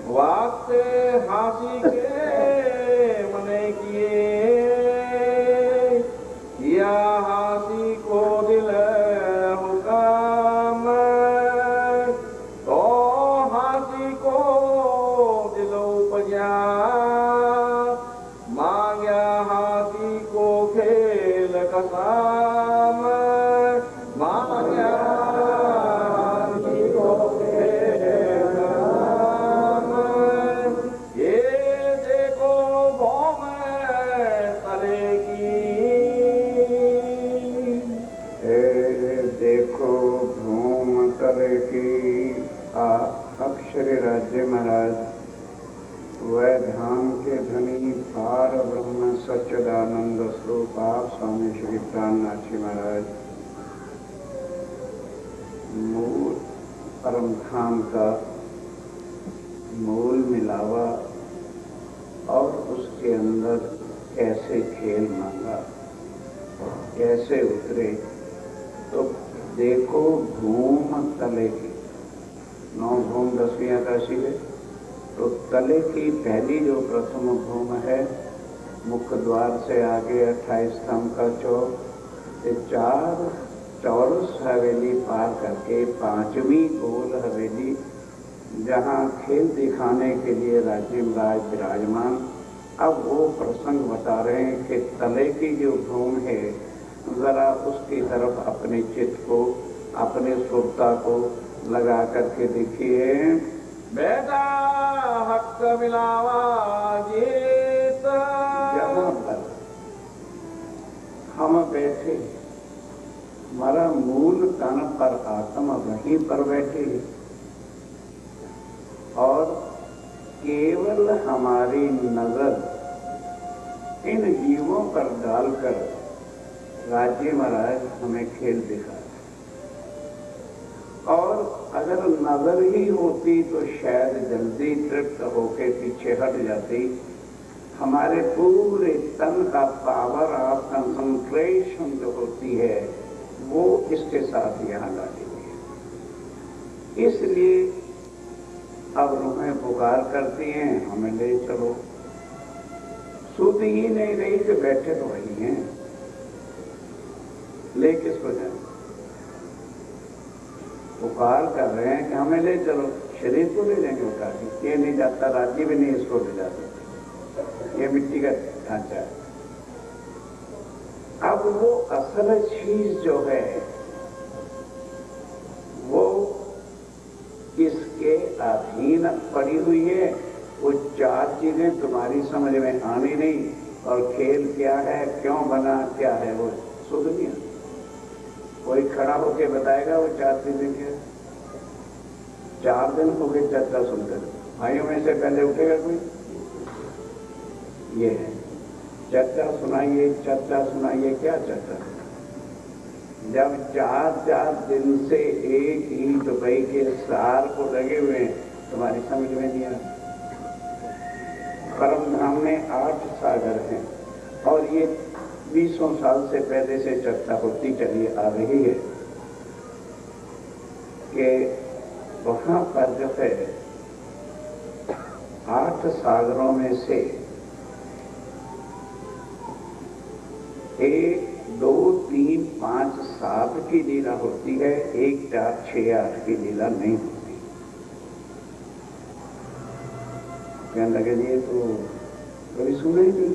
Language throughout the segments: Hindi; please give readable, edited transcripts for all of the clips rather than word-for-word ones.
वास्ते हासी के मने किए या हासी को दिल हुकाम तो हासी को दिल उपजा मांगा हासी को खेल कसाम मांगा हासी को खेल कसाम ये देखो भौम तले की देखो भूम तले की अक्षर राज्य महाराज वह धाम के धनी पार ब्रह्म सच्चिदानंद स्वरूप आप स्वामी श्री प्राणनाथ जी महाराज मूल परम धाम का मूल मिलावा और उसके अंदर कैसे खेल मांगा कैसे उतरे। तो देखो भूम तले की 9 भूम 10वीं आकाशी है। तो तले की पहली जो प्रथम भूम है मुख्य द्वार से आगे 28 स्तंभ का चौक 4 चौरस हवेली पार करके 5वीं गोल हवेली जहाँ खेल दिखाने के लिए राजीव राज विराजमान। अब वो प्रसंग बता रहे हैं कि तले की जो भूम है जरा उसकी तरफ अपने चित्त को अपने सुरता को लगा करके देखिए। बेटा हक मिलावा जीत जहाँ पर हम बैठे हमारा मूल तन पर आत्मा वहीं पर बैठे और केवल हमारी नजर इन जीवों पर डालकर राज्य महाराज हमें खेल दिखा। और अगर नजर ही होती तो शायद जल्दी तृप्त होके पीछे हट जाती। हमारे पूरे तन का पावर ऑफ कंसंट्रेशन जो होती है वो इसके साथ यहाँ डाली हुई है। इसलिए अब रूहें पुकार करती हैं हमें ले चलो। सुध ही नहीं रही कि बैठे तो वही हैं, ले किसको जाए। पुकार कर रहे हैं कि हमें ले चलो। शरीर को ले जाएंगे उठा के, ये नहीं जाता, राज्य भी नहीं इसको ले जाते, ये मिट्टी का ढांचा है। अब वो असल चीज जो है वो इसके अधीन पड़ी हुई है। वो 4 चीजें तुम्हारी समझ में आनी नहीं। और खेल क्या है, क्यों बना, क्या है, वो सुध नहीं। कोई खड़ा होके बताएगा वो 4 चीजें क्या है। 4 दिन हो गए चर्चा सुनकर, भाइयों में से पहले उठेगा कोई? ये है चर्चा सुनाइए, चर्चा सुनाइए, क्या चर्चा? जब 4 दिन से एक ही दुबई के सार को लगे हुए हैं, तुम्हारी समझ में नहीं आता। परम धाम में 8 सागर हैं और ये 20 साल से पहले से चर्चा होती चली आ रही है कि वहां पर जो है 8 सागरों में से 1, 2, 3, 5, 7 की लीला होती है। 1, 4, 6, 8 की लीला नहीं होती। कहने लगे ये तो कभी सुना ही नहीं,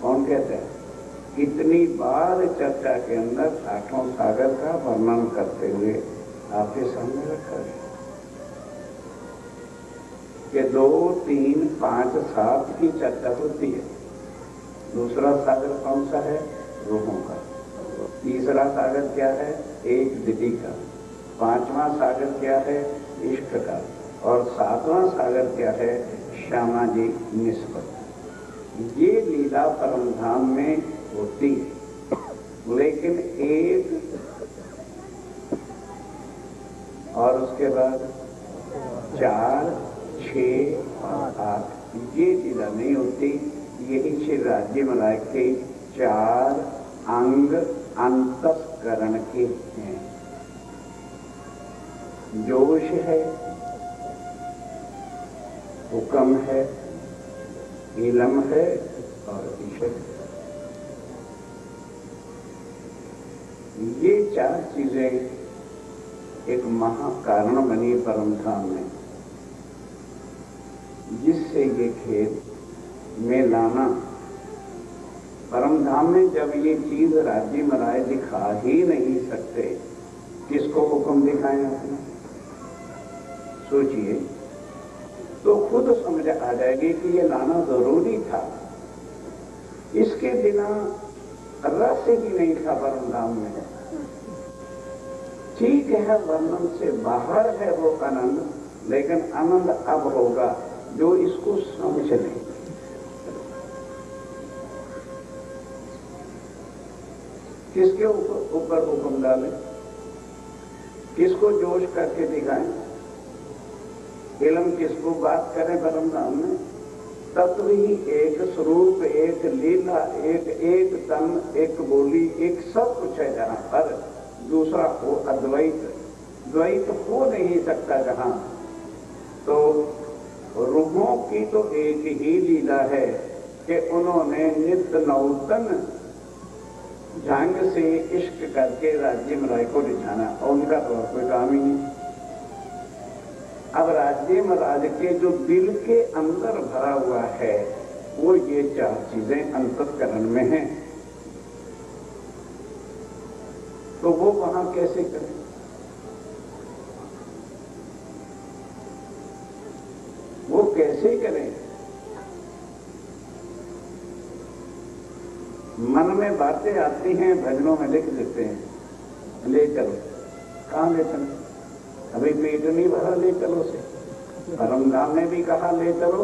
कौन कहता है? इतनी बार चर्चा के अंदर 8 सागर का वर्णन करते हुए आपके सामने रखा है कि 2, 3, 5, 7 की चर्चा होती है। दूसरा सागर कौन सा है? रूहों का। तीसरा सागर क्या है? एक दिति का। 5वां सागर क्या है? इष्ट का। और 7वां सागर क्या है? श्यामा जी निस्बत। ये लीला परम धाम में होती है। लेकिन 1 और उसके बाद 4, 6 और 8 ये लीला नहीं होती। यही श्री राज्य मलाय के 4 अंग अंतस्करण के हैं। जोश है, हुक्म है, इलम है और ईशत है। ये चार चीजें एक महाकारण बनी परम धाम में, जिससे ये खेल में लाना। परम धाम में जब ये चीज राज्य महाराज दिखा ही नहीं सकते, किसको हुक्म दिखाएं अपने? सोचिए तो खुद समझ आ जाएगी कि ये लाना जरूरी था। इसके बिना रस ही नहीं था परम धाम में। ठीक है, वर्णन से बाहर है वो आनंद, लेकिन आनंद अब होगा जो इसको समझ ले। किसके ऊपर हुक्म डाले, किसको जोश करके दिखाएं, इलम किसको बात करें परम धाम में? तत्व ही एक, स्वरूप एक, लीला एक, एक तन, एक बोली, एक सब कुछ है जहां पर। दूसरा हो अद्वैत, द्वैत हो नहीं सकता जहां। तो रूहों की तो एक ही लीला है कि उन्होंने नित्य नौतन ढंग से इश्क करके राज्य महाराज को रिझाना, और उनका तो और कोई काम ही नहीं। अब राज्य महाराज के जो दिल के अंदर भरा हुआ है वो ये चार चीजें अंतःकरण में हैं, तो वो वहां कैसे करें? वो कैसे करें? मन में बातें आती हैं, भजनों में लिख देते हैं, ले चलो। कहां ले चलो? अभी पेट नहीं भरा, ले चलो से। परम धाम ने भी कहा ले चलो,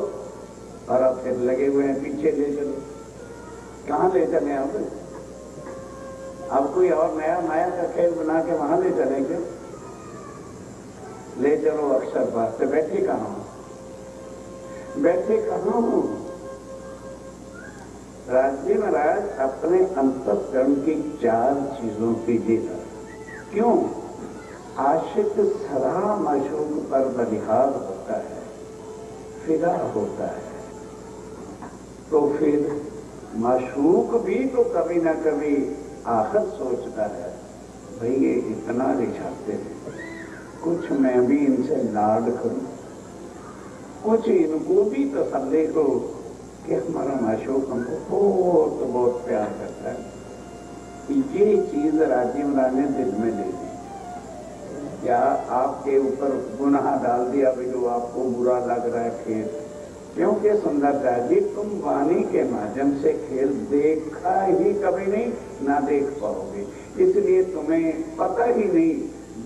और अब फिर लगे हुए हैं पीछे ले चलो। कहां ले चले आप? अब कोई और नया माया का खेल बना के वहां ले चलेंगे? ले चलो अक्षर बात से। बैठे कहां हो? बैठे कहां हो? राज्य महाराज अपने अंतःकरण की चार चीजों की लीला। क्यों? आशिक सदा माशूक पर बलिहार होता है, फिदा होता है। तो फिर माशूक भी तो कभी ना कभी आखिर सोचता है, भाई ये इतना रिझाते हैं, कुछ मैं भी इनसे लाड करूं, कुछ इनको भी तसल्ली को कि हमारा माशूक हमको बहुत बहुत प्यार करता है। ये चीज राज्य महाराज ने दिल में ले ली। या आपके ऊपर गुनाह डाल दिया भी जो आपको बुरा लग रहा है खेल, क्योंकि सुंदरता जी तुम वाणी के माध्यम से खेल देखा ही कभी नहीं, ना देख पाओगे, इसलिए तुम्हें पता ही नहीं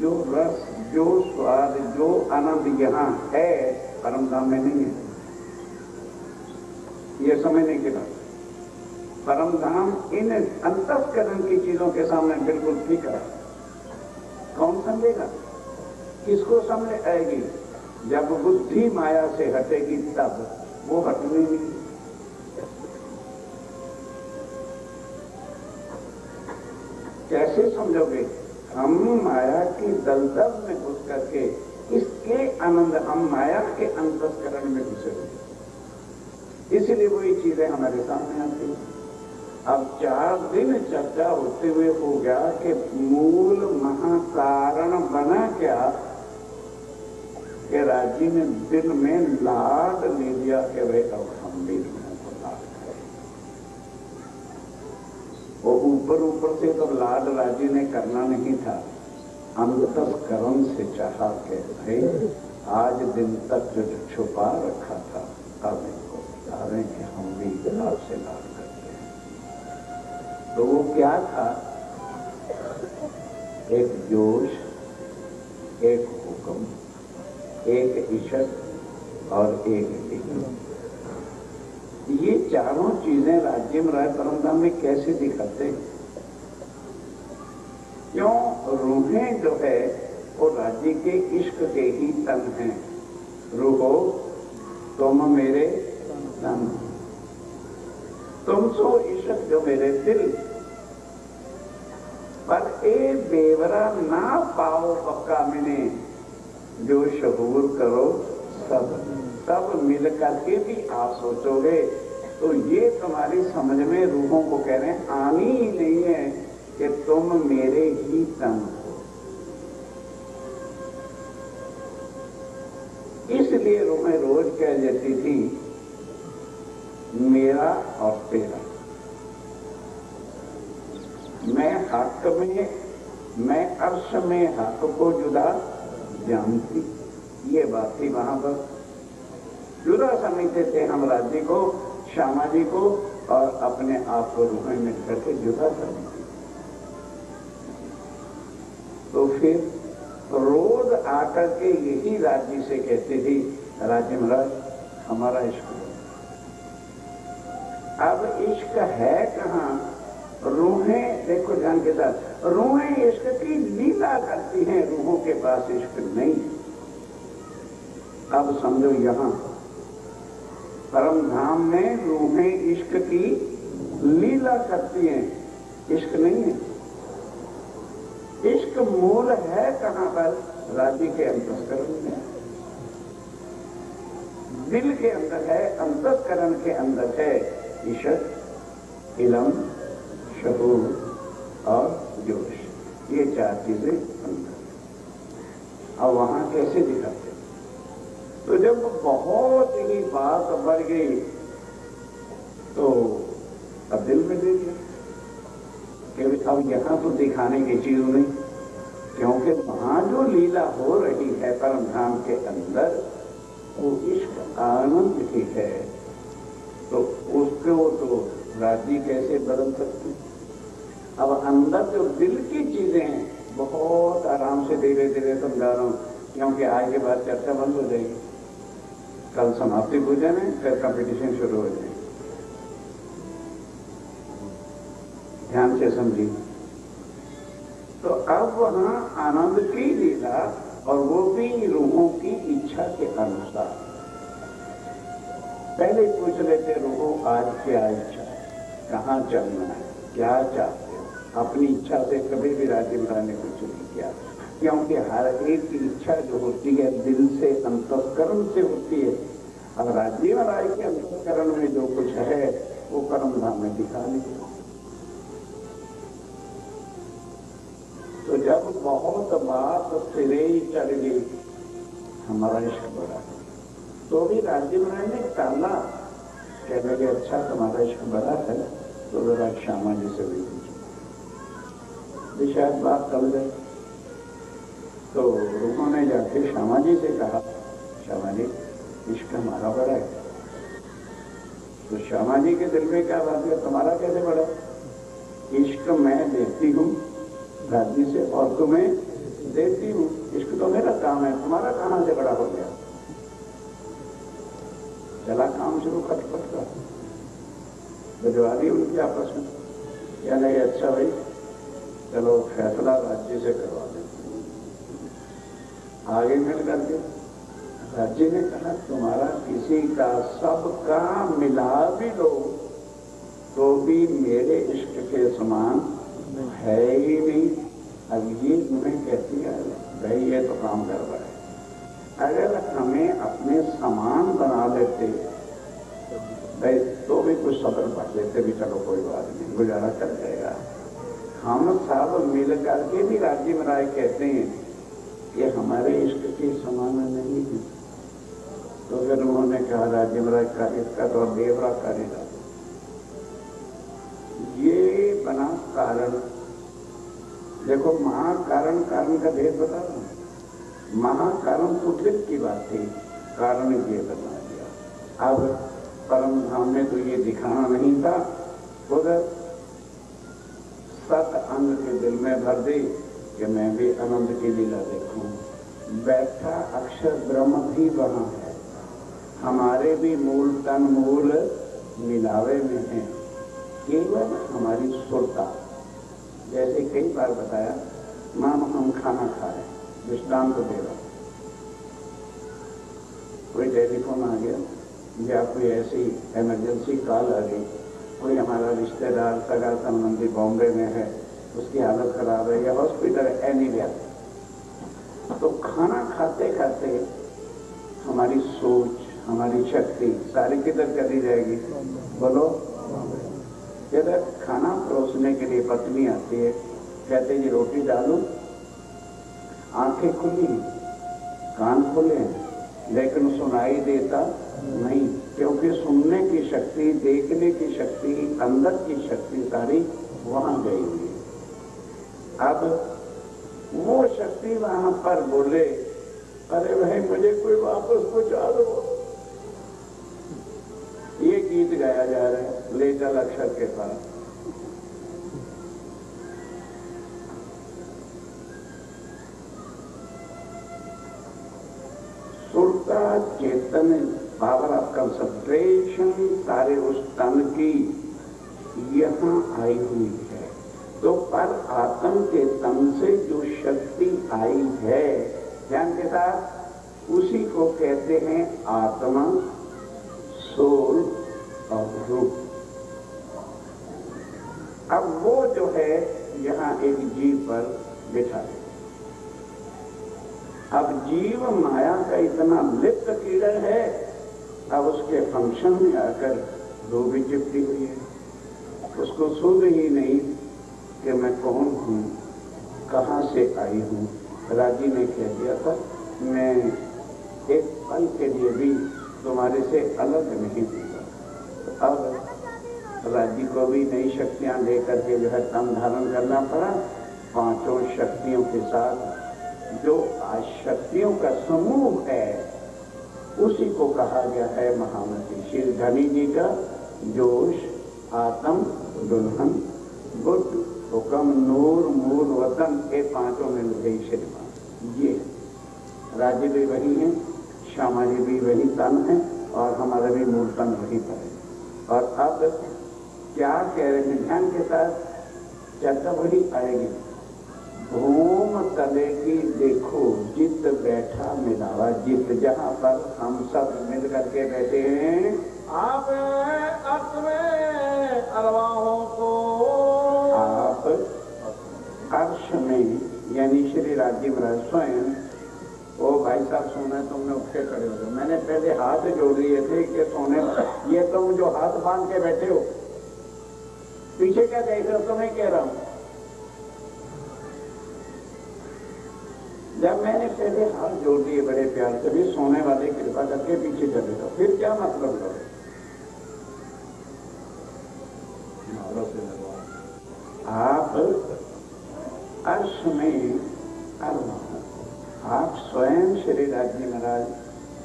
जो रस, जो स्वाद, जो आनंद यहाँ है परम धाम में नहीं है। ये समझने की बात। परम धाम इन अंतःकरण की चीजों के सामने बिल्कुल फीका है। कौन समझेगा? किसको समझ आएगी? जब बुद्धि माया से हटेगी तब। वो हटनी नहीं। कैसे समझोगे? हम माया की दलदल में घुस करके इसके आनंद, हम माया के अंतःकरण में घुसे हुए, इसलिए वही चीजें हमारे सामने आती हैं। अब 4 दिन चर्चा होते हुए हो गया कि मूल महाकारण बना क्या कि राज्य ने दिल में लाड ले लिया कि भाई अब हम भी को लाड करें। वो ऊपर ऊपर से तो लाड राज्य ने करना नहीं था, अंतःकरण से चाहा कि भाई आज दिन तक जो छुपा रखा था अब इनको बता रहे कि हम भी आपसे लाड करते हैं। तो वो क्या था? एक जोश, एक हुक्म, एक इच्छत और एक इलम। ये चारों चीजें राज्य महाराज परम धाम में कैसे दिखाते हैं? क्यों? रूहें जो है वो राज्य के इश्क के ही तन हैं। रूहो तुम मेरे तन, तुम सो इश्क जो मेरे दिल। पर ए बेवरा ना पाओ पक्का मिने, जो शहूर करो सब सब मिल मिल करके भी आप सोचोगे तो ये तुम्हारी समझ में रूहों को कह रहे हैं आनी ही नहीं है कि तुम मेरे ही तन हो। इसलिए रूहें रोज कह देती थी मेरा और तेरा, मैं हक में, मैं अर्श में हक को जुदा जानती। ये बात थी वहां पर। जुदा समझते थे हम राज्य को, श्यामा जी को, और अपने आप को रूहें मिल करके जुदा कर दी। तो फिर रोज आकर के यही राज्य से कहती थी राज्य महाराज हमारा इश्क है। अब इश्क है कहाँ? रूहें देखो ध्यान के साथ, रूहें इश्क की लीला करती हैं, रूहों के पास इश्क नहीं। अब समझो यहां परम धाम में रूहें इश्क की लीला करती हैं, इश्क नहीं है। इश्क मूल है कहां पर? राज्य के अंतस्करण में, दिल के अंदर है, अंतस्करण के अंदर है। इशक, इलम, शहूर और जोश, ये चार चीजें अंदर। अब वहां कैसे दिखाते? तो जब बहुत ही बात बढ़ गई तो अब दिल में दे दिया कि अब यहां तो दिखाने की चीज नहीं, क्योंकि वहां जो लीला हो रही है परम धाम के अंदर वो इश्क आनंद की है, तो उसको तो राजी कैसे बदल सकती? अब अंदर जो दिल की चीजें हैं बहुत आराम से धीरे धीरे समझा रहा हूं, क्योंकि आज के बाद चर्चा बंद हो जाएगी। कल समाप्ति पूजन है, फिर कंपटीशन शुरू हो जाएगी। ध्यान से समझिए। तो अब वहां आनंद की लीला, और वो भी रूहों की इच्छा के अनुसार। पहले पूछ लेते रूहों आज क्या इच्छा है, कहाँ चलना है, क्या चाहते हो? अपनी इच्छा से कभी भी राज्य बनाने कुछ नहीं किया, क्योंकि हर एक की इच्छा जो होती है दिल से, अंतस्करण से होती है। अब राज्य महाराज के अंतस्करण में जो कुछ है वो कर्म धाम में दिखा नहीं। तो जब बहुत बात सिरे ही चढ़ गई, हमारा इश्क बढ़ा, तो भी राज्य महाराज ने टाला, कहने लगे अच्छा तुम्हारा इश्क बढ़ा है तो जरा श्यामा जी से भी पूछो, शायद बात टल गई। तो उन्होंने जाके श्यामा जी से कहा श्यामा जी इश्क हमारा बड़ा है। तो श्यामा जी के दिल में क्या बात है, तुम्हारा कैसे बढ़ा? इश्क मैं देती हूँ राज्य से और तुम्हें देती हूँ, इश्क तो मेरा काम है, तुम्हारा कहां से बड़ा हो गया? चला काम शुरू खटपट का भिजवा दी उनकी आपस में। क्या नहीं, अच्छा भाई चलो फैसला राज्य से करवा दें। आगे मिल करके राज्य ने कहा तुम्हारा किसी का सबका मिला भी लो तो भी मेरे इश्क के समान है ही नहीं। अब ये तुम्हें कहती है भाई ये तो काम गड़बड़ है। अगर हमें अपने समान बना लेते भाई तो भी कुछ सब्र पढ़ लेते भी, चलो कोई बात नहीं गुजारा कर जाएगा। हम सब मिल करके भी राज्य महाराज कहते हैं ये हमारे इश्क के समान नहीं है। तो फिर उन्होंने कहा राज्य महाराज का इसका तो बेवरा करेगा। ये बना कारण। देखो महाकारण कारण का भेद बता रहा हूं। महाकारण तो फिर की बात थी, कारण ये बता दिया। अब परम धाम में तो ये दिखाना नहीं था, उधर सत अंग के दिल में भर दी कि मैं भी आनंद की लीला देखूं। बैठा अक्षर ब्रह्म भी वहां है, हमारे भी मूल तन मूल मिलावे में है, केवल हमारी सुरता। जैसे कई बार बताया, मानो हम खाना खा रहे, विश्राम को दे रहा, कोई टेलीफोन आ गया या कोई ऐसी इमरजेंसी कॉल आ गई, कोई हमारा रिश्तेदार सगा संबंधी बॉम्बे में है, उसकी हालत खराब है या हॉस्पिटल एनीवेयर, तो खाना खाते खाते हमारी सोच, हमारी शक्ति सारी किधर चली जाएगी? बोलो। जब खाना परोसने के लिए पत्नी आती है, कहते जी रोटी डालूं, आंखें खुली कान खुले हैं, लेकिन सुनाई देता नहीं, क्योंकि सुनने की शक्ति, देखने की शक्ति, अंदर की शक्ति सारी वहां गई हुई है। अब वो शक्ति वहां पर बोले, अरे भाई मुझे कोई वापस पहुंचा दो। ये गीत गाया जा रहा है ले चल अक्षर के पास। सुरता चेतन पावर ऑफ कंसंट्रेशन सारे उस तन की यहां आई हुई है। तो पर आत्म के तन से जो शक्ति आई है, ध्यान के साथ, उसी को कहते हैं आत्मा, सोल और रूप। अब वो जो है यहां एक जीव पर बिठा है। अब जीव माया का इतना लिप्त कीड़ा है, अब उसके फंक्शन में आकर वो भी चिपटी हुई है। उसको सुध ही नहीं कि मैं कौन हूं, कहां से आई हूं। राजी ने कह दिया था, मैं एक पल के लिए भी तुम्हारे से अलग नहीं हूँगा। तो अब राजी को भी नई शक्तियां लेकर के जो है तन धारण करना पड़ा। पांचों शक्तियों के साथ जो शक्तियों का समूह है, उसी को कहा गया है महामती। श्री धनी जी का जोश, आत्म, दुल्हन, बुद्ध, हुक्म, नूर, मूल, वतन, ये पांचों में गई श्रीमान। ये राज्य भी वही है, श्यामा जी भी वही तन है, और हमारा भी मूल तन वही पर है। और अब क्या कह रहे हैं, ध्यान के साथ चर्चा वही आएगी। भूम तले की देखो जित बैठा मिलावा, जित जहां पर हम सब मिल करके बैठे हैं। आप अर्थ में अरवाहों को, आप अर्श में, यानी श्री राज्य महाराज स्वयं। ओ भाई साहब सोना, तुमने उठ के खड़े हो गए। मैंने पहले हाथ जोड़ लिए थे कि सोने, ये तुम जो हाथ बांध के बैठे हो, पीछे क्या देख रहे हो? तो मैं कह रहा हूं, जब मैंने पहले हाथ जोड़ दिए बड़े प्यार से, भी सोने वाले कृपा करके पीछे चले जाओ, फिर क्या मतलब करो? आप अर्श में अरवा, आप स्वयं श्री राज्य महाराज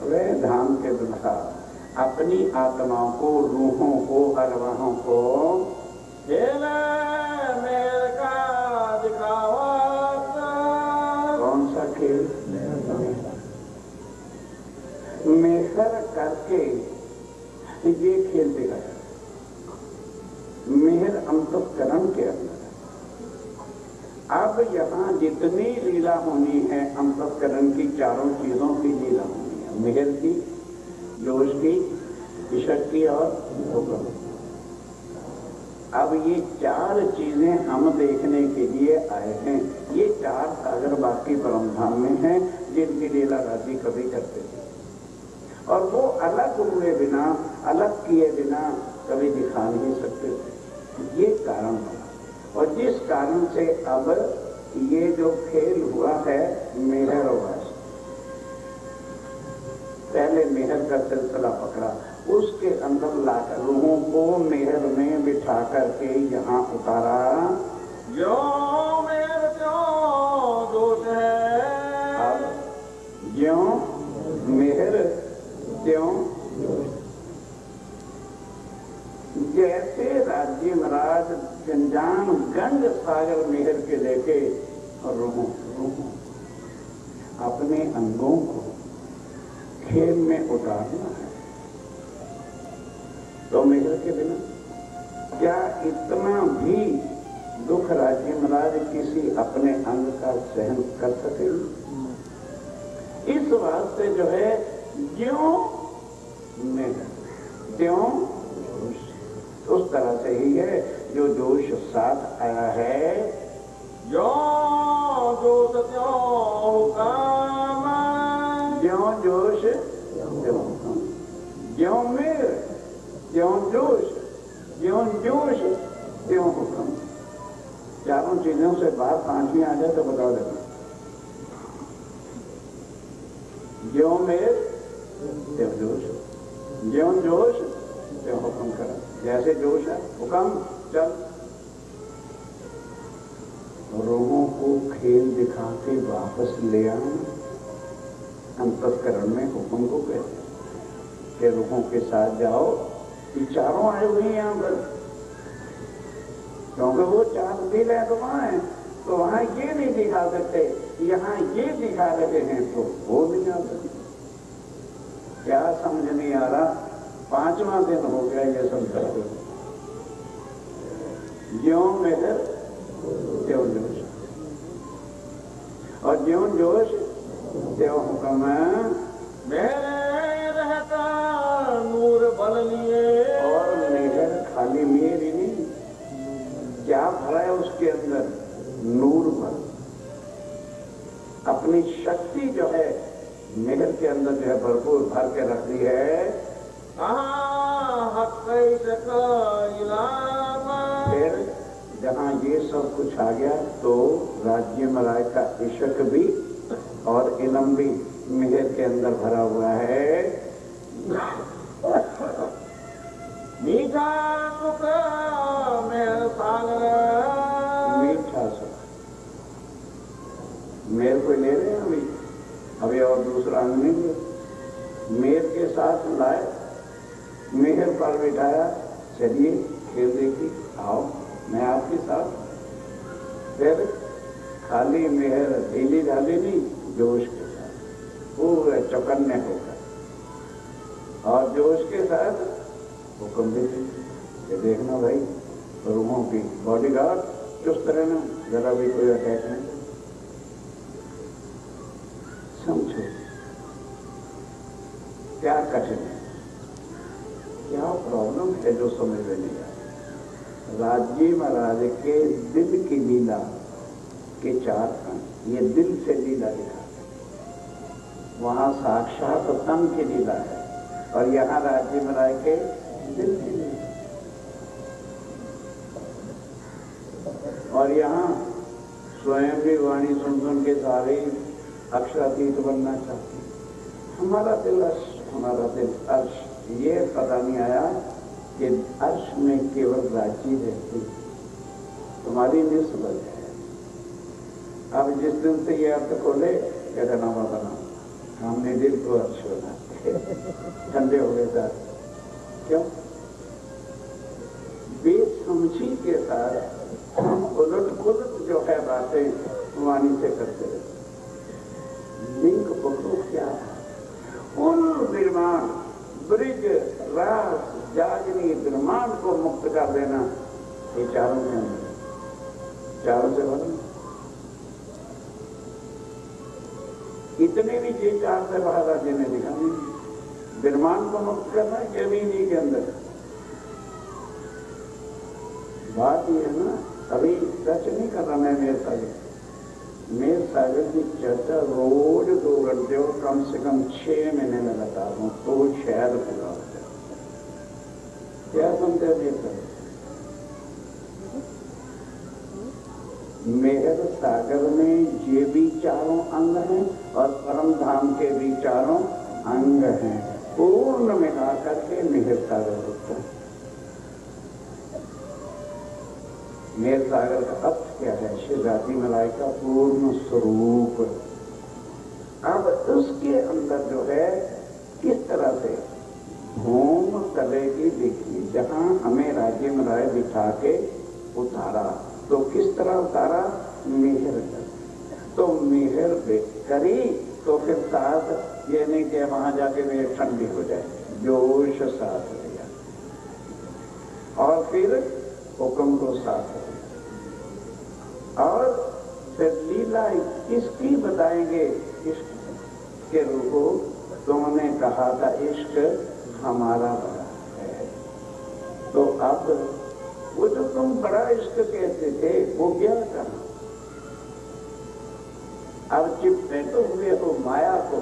वे धाम के दुल्हा, अपनी आत्माओं को, रूहों को, अरवाहों को मेर का दिखावा। कौन सा खेल? मेहर करके ये खेल दिखाया। मेहर अंतःकरण के अंदर। अब यहाँ जितनी लीला होनी है अंतःकरण की, चारों चीजों की लीला होनी है। मेहर की, जोश की, शक्ति और हुक्म। अब ये चार चीजें हम देखने के लिए आए हैं। ये चार सागर बाकी परमधाम में हैं, जिनकी लीला राजी कभी करते थे, और वो अलग हुए बिना, अलग किए बिना कभी दिखा नहीं सकते थे। ये कारण बना, और जिस कारण से अब ये जो खेल हुआ है मेहर वास, पहले मेहर का सिलसिला पकड़ा, उसके अंदर लाकर रूहों को मेहर में बिठा करके यहाँ उतारा। जो मेहर त्यों दोष है, अब ज्यों मेहर त्यों, जैसे राज्य महाराज गंजान गंग सागर मेहर के लेके रूहों अपने अंगों को खेल में उतारना है, तो मेहर के बिना क्या इतना भी दुख राज्य महाराज किसी अपने अंग का सहन कर सकेंगे? इस वास्ते जो है ज्यों मेहर त्यों, उस तरह से ही है जो जोश साथ आया है। जो जोश त्यों हुक्म, ज्यों जोश त्यों हुक्म। ज्यों मेर, ज्यों जोश, ज्यों जोश, त्यों हुक्म। चारों चीजों से बाहर पांचवी आ जाए तो बता देना। ज्यों मेर, त्यों जोश, ज्यों जोश, त्यों हुक्म करा। जैसे जोश है हुक्म चल। रोगों को खेल दिखा के वापस ले आना अंतस्करण में हुक्म को कहते हैं कि रोगों के साथ जाओ। ये चारों आए हुए हैं यहाँ पर, क्योंकि वो चार दिल है तो वहां है, तो वहां ये नहीं दिखा सकते, यहाँ ये दिखा रहे हैं तो वो नहीं आ सकते। क्या समझ नहीं आ रहा? 5वां दिन हो गया ये सब करते। ज्यों मेहर त्यों जोश, और ज्यों जोश त्यों हुक्म। मेरे रहता नूर बल लिए। और मेहर खाली मेर ही नहीं, क्या भरा है उसके अंदर? नूर भर। अपनी शक्ति जो है मेहर के अंदर जो है भरपूर भर के रख दी है। फिर जहाँ ये सब कुछ आ गया तो राज्य मराय का इश्क भी और इलम भी मेहर के अंदर भरा हुआ है। मीठा सुख मेहर सागर। मीठा सुख मेहर को ले रहे हैं अभी और दूसरा अंग नहीं लिया। मेहर के साथ लाए, मेहर पर बिठाया, चलिए खेल देखिए, आओ मैं आपके साथ। फिर खाली मेहर ढीली ढाली नहीं, जोश के साथ पूरे चौकन्ने होकर, और जोश के साथ हुक्म भी कि देखना भाई रूहों की बॉडीगार्ड चुस्त रहना, जरा भी कोई अटैक नहीं। समझो क्या कठिन है, क्या प्रॉब्लम है जो समझ में नहीं आया। राज्य महाराज के दिल की लीला के 4 अंग, ये दिल से लीला दिखाते, वहां साक्षात तन की लीला है, और यहाँ राज्य महाराज के दिल की लीला। और यहाँ स्वयं भी वाणी सुन सुन के सारे अक्षरातीत बनना चाहते हैं। हमारा दिल अर्श, हमारा दिल अर्श, ये पता नहीं आया कि अर्श में केवल राज्य रहती, तुम्हारी निस्बत है। अब जिस दिन से ये अर्थ खोले कहते नामा बना, हमने दिल को अर्श बना ठंडे हो गए साथ। क्यों? बेसमझी के साथ उलट पुलट जो है बातें वाणी से करते रहते। लिंग पकड़ो क्या है? उन विमान ब्रिज रास जागनी ब्रह्मांड को मुक्त कर देना, ये चारों के अंदर, चारों से भरना। इतने भी ये 4 से बाहर राज्य ने दिखा नहीं। ब्रह्मांड को मुक्त करना जमीनी के अंदर। बात ये है ना, अभी सच नहीं कर रहा मैं मेरे सागर। मेरे सागर की चर्चा रोज 2 घंटे और कम से कम 6 महीने लगातार हूँ, तो शायद पूरा हो जाए। क्या सुनते हैं मेरे सागर? मेहर सागर में ये भी 4 अंग हैं और परम धाम के भी 4 अंग हैं, पूर्ण मिला करके मेहर सागर होता है। मेहर सागर का अर्थ क्या है? शिवरात्रि मलाई का पूर्ण स्वरूप। अब उसके अंदर जो है किस तरह से भूम करेगी देखिए, जहां हमें राज्य मलाई बिठा के उतारा, तो किस तरह उतारा? मेहर कर, तो मेहर करी, तो फिर साथ ये नहीं कि वहां जाके मेहर ठंडी हो जाए, जोश साथ लिया, और फिर हुक्म को साथ लिया, और फिर लीला किसकी बताएंगे? इश्क के रूपो तुमने कहा था इश्क हमारा बड़ा है, तो अब वो जो तुम बड़ा इश्क कहते थे वो क्या कहा? अब चिपटे तो हुए हो माया को,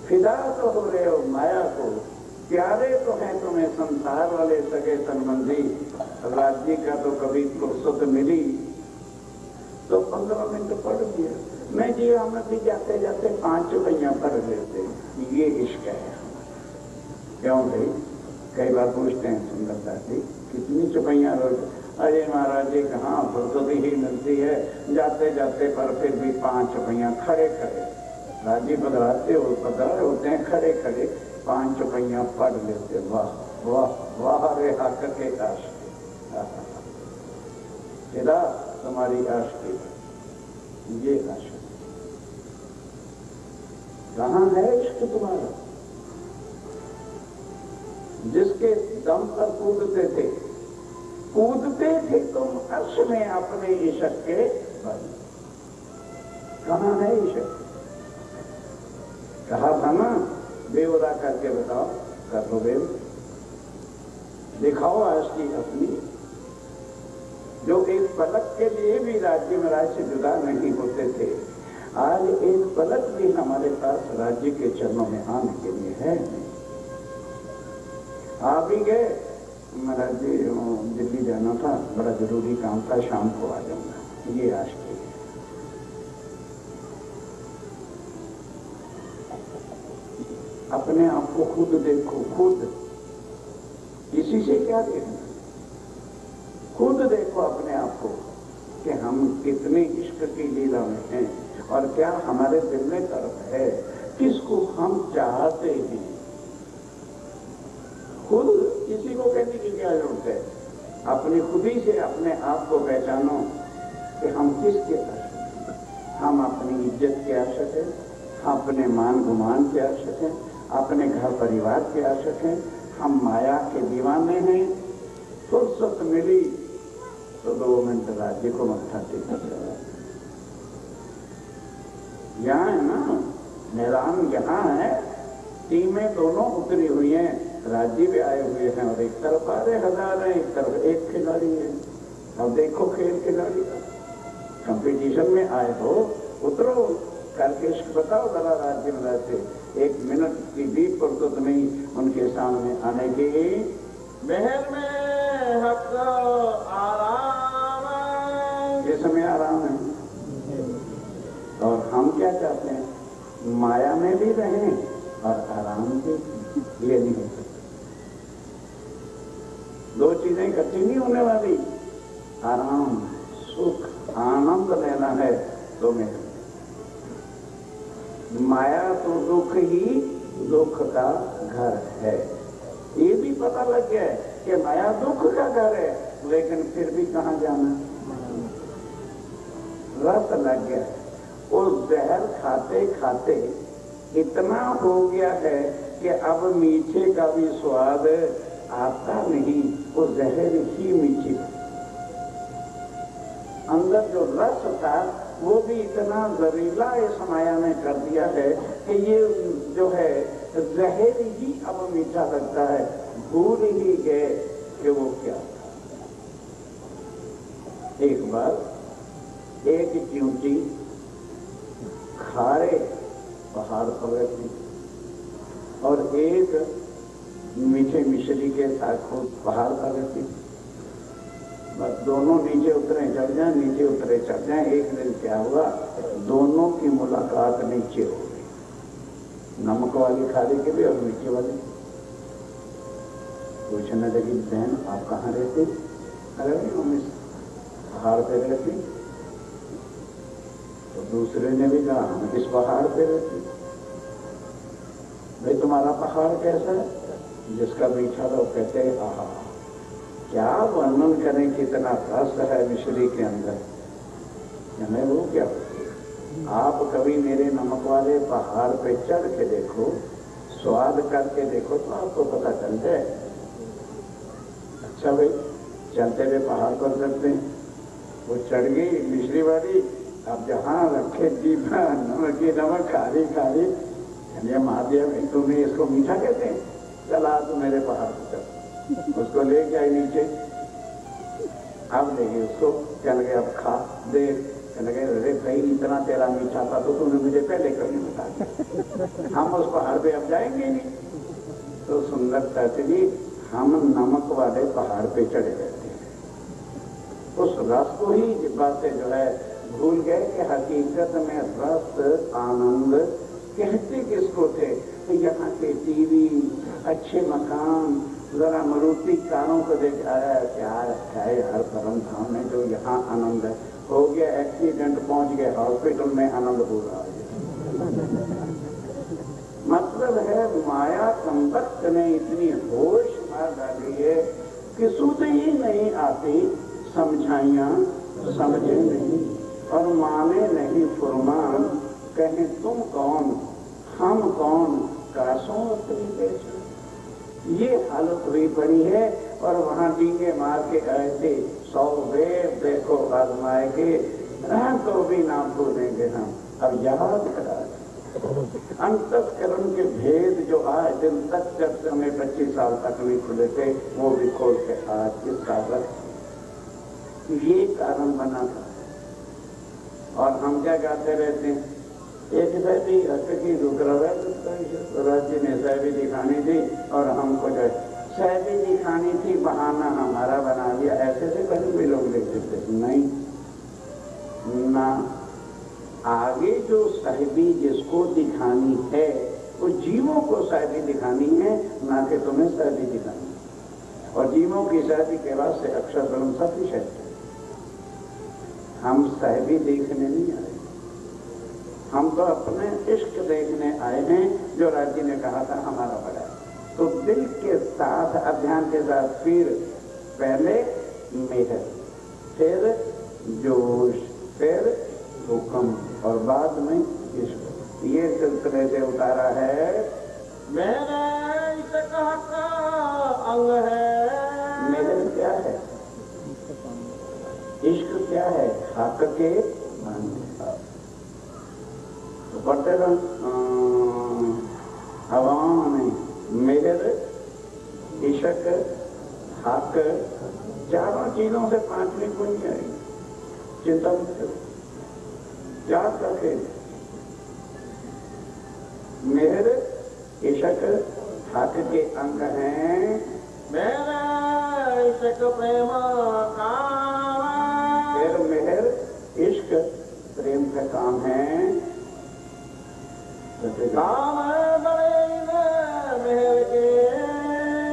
फिदा तो हो रहे हो माया को, प्यारे तो हैं तुम्हें संसार वाले सगे संबंधी, राज्य का तो कभी फुर्सत मिली तो 15 मिनट पढ़ लिया। मैं जी हम भी जाते जाते 5 रुपया पढ़ लेते, ये इश्क है। क्यों भाई? कई बार पूछते हैं सुंदरता जी कितनी चुपैया रोज? अरे महाराज जी कहाँ फुर्सत ही मिलती है, जाते जाते पर फिर भी 5 रुपया खड़े खड़े राजी बदलाते हो पधारे होते हैं, खड़े खड़े 5 रुपया पढ़ लेते। वाह वाह वाह रे हक के आशिक, तेरा तुम्हारी आशिक, ये आशिक कहाँ है इश्क तुम्हारा? जिसके दम पर कूदते थे तुम अर्श में अपने इश्क के बल, कहाँ है इश्क? कहा था ना बेवरा करके बताओ, कर लो बेव, दिखाओ आशिकी अपनी, जो एक पलक के लिए भी राज्य महाराज से जुदा नहीं होते थे, आज एक पलक भी हमारे पास राज्य के चरणों में आने के लिए है। आ भी गए महाराज जी, दिल्ली जाना था, बड़ा जरूरी काम था, शाम को आ जाऊंगा, ये आशिकी है। अपने आप को खुद देखो, खुद, किसी से क्या देखना, खुद देखो अपने आप को कि हम कितने इश्क की लीला में हैं और क्या हमारे दिल में तरफ है, किसको हम चाहते हैं। खुद किसी को कहने की क्या जरूरत है? अपनी खुदी से अपने आप को पहचानो कि हम किसके आशिक हैं। हम अपनी इज्जत के आशिक हैं, अपने मान गुमान के आशिक हैं, अपने घर परिवार के आशिक हैं, हम माया के दीवाने हैं। फुर्सत मिली तो 2 मिनट राज्य को मत्था टेका चला। यहाँ है ना मैदान, यहाँ है, टीमें दोनों उतरी हुई हैं, राज्य भी आए हुए हैं और एक तरफ आधे हजार है, एक तरफ एक खिलाड़ी है। अब देखो खेल खिलाड़ी का, कंपटीशन में आए हो, उतरो करके इश्क बताओ जरा राज्य में से। 1 मिनट की भी फुर्सत नहीं उनके सामने आने की। महल में हक आराम, ये समय आराम है और हम क्या चाहते हैं? माया में भी रहें और आराम भी। ये नहीं हो सकता, 2 चीजें इकट्ठी नहीं होने वाली। आराम, सुख, आनंद लेना है तो मैं, माया तो दुख ही दुख का घर है। ये भी पता लग गया है कि माया दुख का घर है, लेकिन फिर भी कहाँ जाना? रस लग गया है। उस जहर खाते खाते इतना हो गया है कि अब मीठे का भी स्वाद आता नहीं, वो जहर ही मीठी। अंदर जो रस था वो भी इतना जहरीला इस माया ने कर दिया है कि ये जो है जहर ही अब मीठा लगता है। भूल ही गए कि वो क्या था। एक बार एक च्यूंटी खारे पहाड़ पर रहती और एक मीठे मिश्री के साथ पहाड़ पर रहती। बस दोनों नीचे उतरे चढ़ जाए, नीचे उतरे चढ़ जाए। एक दिन क्या हुआ, दोनों की मुलाकात नीचे हो गई, नमक वाली खाने के लिए और मीठे वाली। पूछने लगी, बहन आप कहाँ रहती? अरे हम इस पहाड़ पे रहती। तो दूसरे ने भी कहा हम इस पहाड़ पे रहती। भाई तुम्हारा पहाड़ कैसा है? जिसका मीठा था कहते हैं आहा, क्या वर्णन करें कितना रस है मिश्री के अंदर। हमें वो क्या होती है? आप कभी मेरे नमक वाले पहाड़ पे चढ़ के देखो, स्वाद करके देखो तो आपको पता चल जाए। अच्छा भाई, चलते हुए पहाड़ पर चढ़ते हैं, वो चढ़ गई मिश्री वाली। अब जहाँ रखे जीभा नमक की नमक खाली खाली, महादेव तुम्हें इसको मीठा कहते हैं, चला तो मेरे पहाड़ पर चल। उसको ले गया नीचे, अब देखिए उसको चल गया, अब खा दे। चल गए, अरे भाई इतना तेरा मीठा था तो तूने मुझे पहले कभी बता दिया, हम उस पहाड़ पे अब जाएंगे नहीं। तो सुंदर चाची जी हम नमक वाले पहाड़ पे चढ़े रहते हैं, उस रस को ही बातें जो है भूल गए कि हकीकत में रस आनंद कहते किसको थे। तो यहाँ के टीवी, अच्छे मकान, जरा मारुति कारों को देख आया, क्या अच्छा है यार परम धाम में जो यहाँ आनंद है। हो गया एक्सीडेंट, पहुंच गए हॉस्पिटल में, आनंद पूरा हो गया। मतलब है माया संपत्त ने इतनी होश मार डाली है कि सुध ही नहीं आती, समझाइया समझे नहीं और माने नहीं फुरमान। कहें तुम कौन हम कौन, कासों तरीके ये हालत हुई पड़ी है। और वहां डींगे मार के आए थे 100 वेद देखो आजमाए के, तो भी ना भूलेंगे हम। अब याद करा अंतःकरण के भेद जो आज दिन तक जब से हमें 25 साल तक नहीं खुले थे, वो भी खोल के आज इस कागज ये कारण बना था। और हम क्या गाते रहते हैं, एक सहबी की दूसरा राज्य ने सहबी दिखानी थी और हमको जो सहबी दिखानी थी, बहाना हमारा बना दिया। ऐसे से कभी भी लोग लिखते थे नहीं ना, आगे जो सहबी जिसको दिखानी है वो जीवों को सहबी दिखानी है, ना कि तुम्हें सहबी दिखानी है। और जीवों की सहबी के बाद से अक्षर ब्रह्म सफिशिएंट है। हम सहबी देखने नहीं आए, हम तो अपने इश्क देखने आए हैं जो राज्य ने कहा था हमारा बड़ा है। तो दिल के साथ अध्ययन के साथ फिर पहले मेहर, फिर जोश, फिर हुक्म और बाद में इश्क, ये सिलसिले से उतारा है। मेरे इश्क का अंग है। मेहर क्या है, इश्क क्या है, हक के तो पढ़ते हवाओं में मेहर, इश्क, हक, चारों चीजों से 5वीं पूंजी आई। चिंता मत करो, याद रखे मेहर, इश्क, हक के अंग हैं। मेरा इश्क प्रेम काम, फिर मेहर, इश्क, प्रेम का काम है। काम बड़े मेहर के,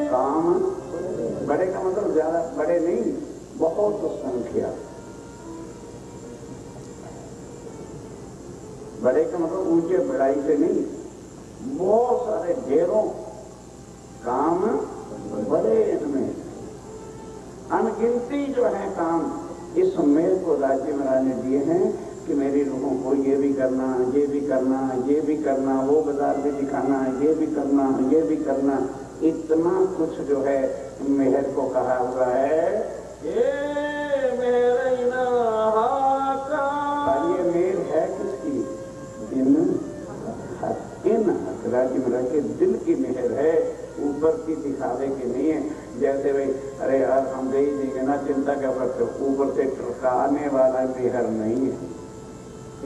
काम बड़े का मतलब ज्यादा बड़े नहीं, बहुत संख्या। बड़े का मतलब ऊंचे बढ़ाई से नहीं, बहुत सारे ढेरों काम बड़े, इनमें अनगिनती जो है काम। इस मेल को राज्य महाराज ने दिए हैं कि मेरी लोगों को ये भी करना, ये भी करना, ये भी करना, वो बाजार भी दिखाना, ये भी करना, ये भी करना। इतना कुछ जो है मेहर को कहा हुआ है। ये मेरे ये मेल है किसकी, इन राज्य महाराज के दिल की मेहर है, ऊपर की दिखावे की नहीं है। जैसे भाई अरे यार हम दे ही देंगे ना, चिंता क्या करते हो, ऊपर से टरकाने वाला मेहर नहीं है।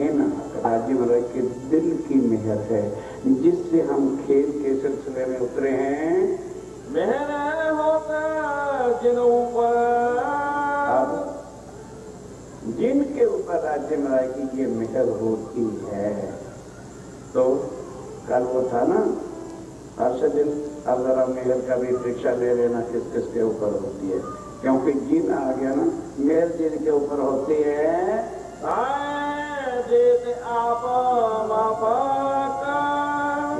इन राज्य महाराज के दिल की मेहर है, जिससे हम खेल के सिलसिले में उतरे हैं। मेहर होकर जिन ऊपर, जिनके ऊपर राज्य महाराज की ये मेहर होती है। तो कल वो था ना हर्ष दिन, अब जरा मेहर का भी परीक्षा ले लेना किस किस के ऊपर होती है, क्योंकि जिन आ गया ना, मेहर जिनके ऊपर होती है। आप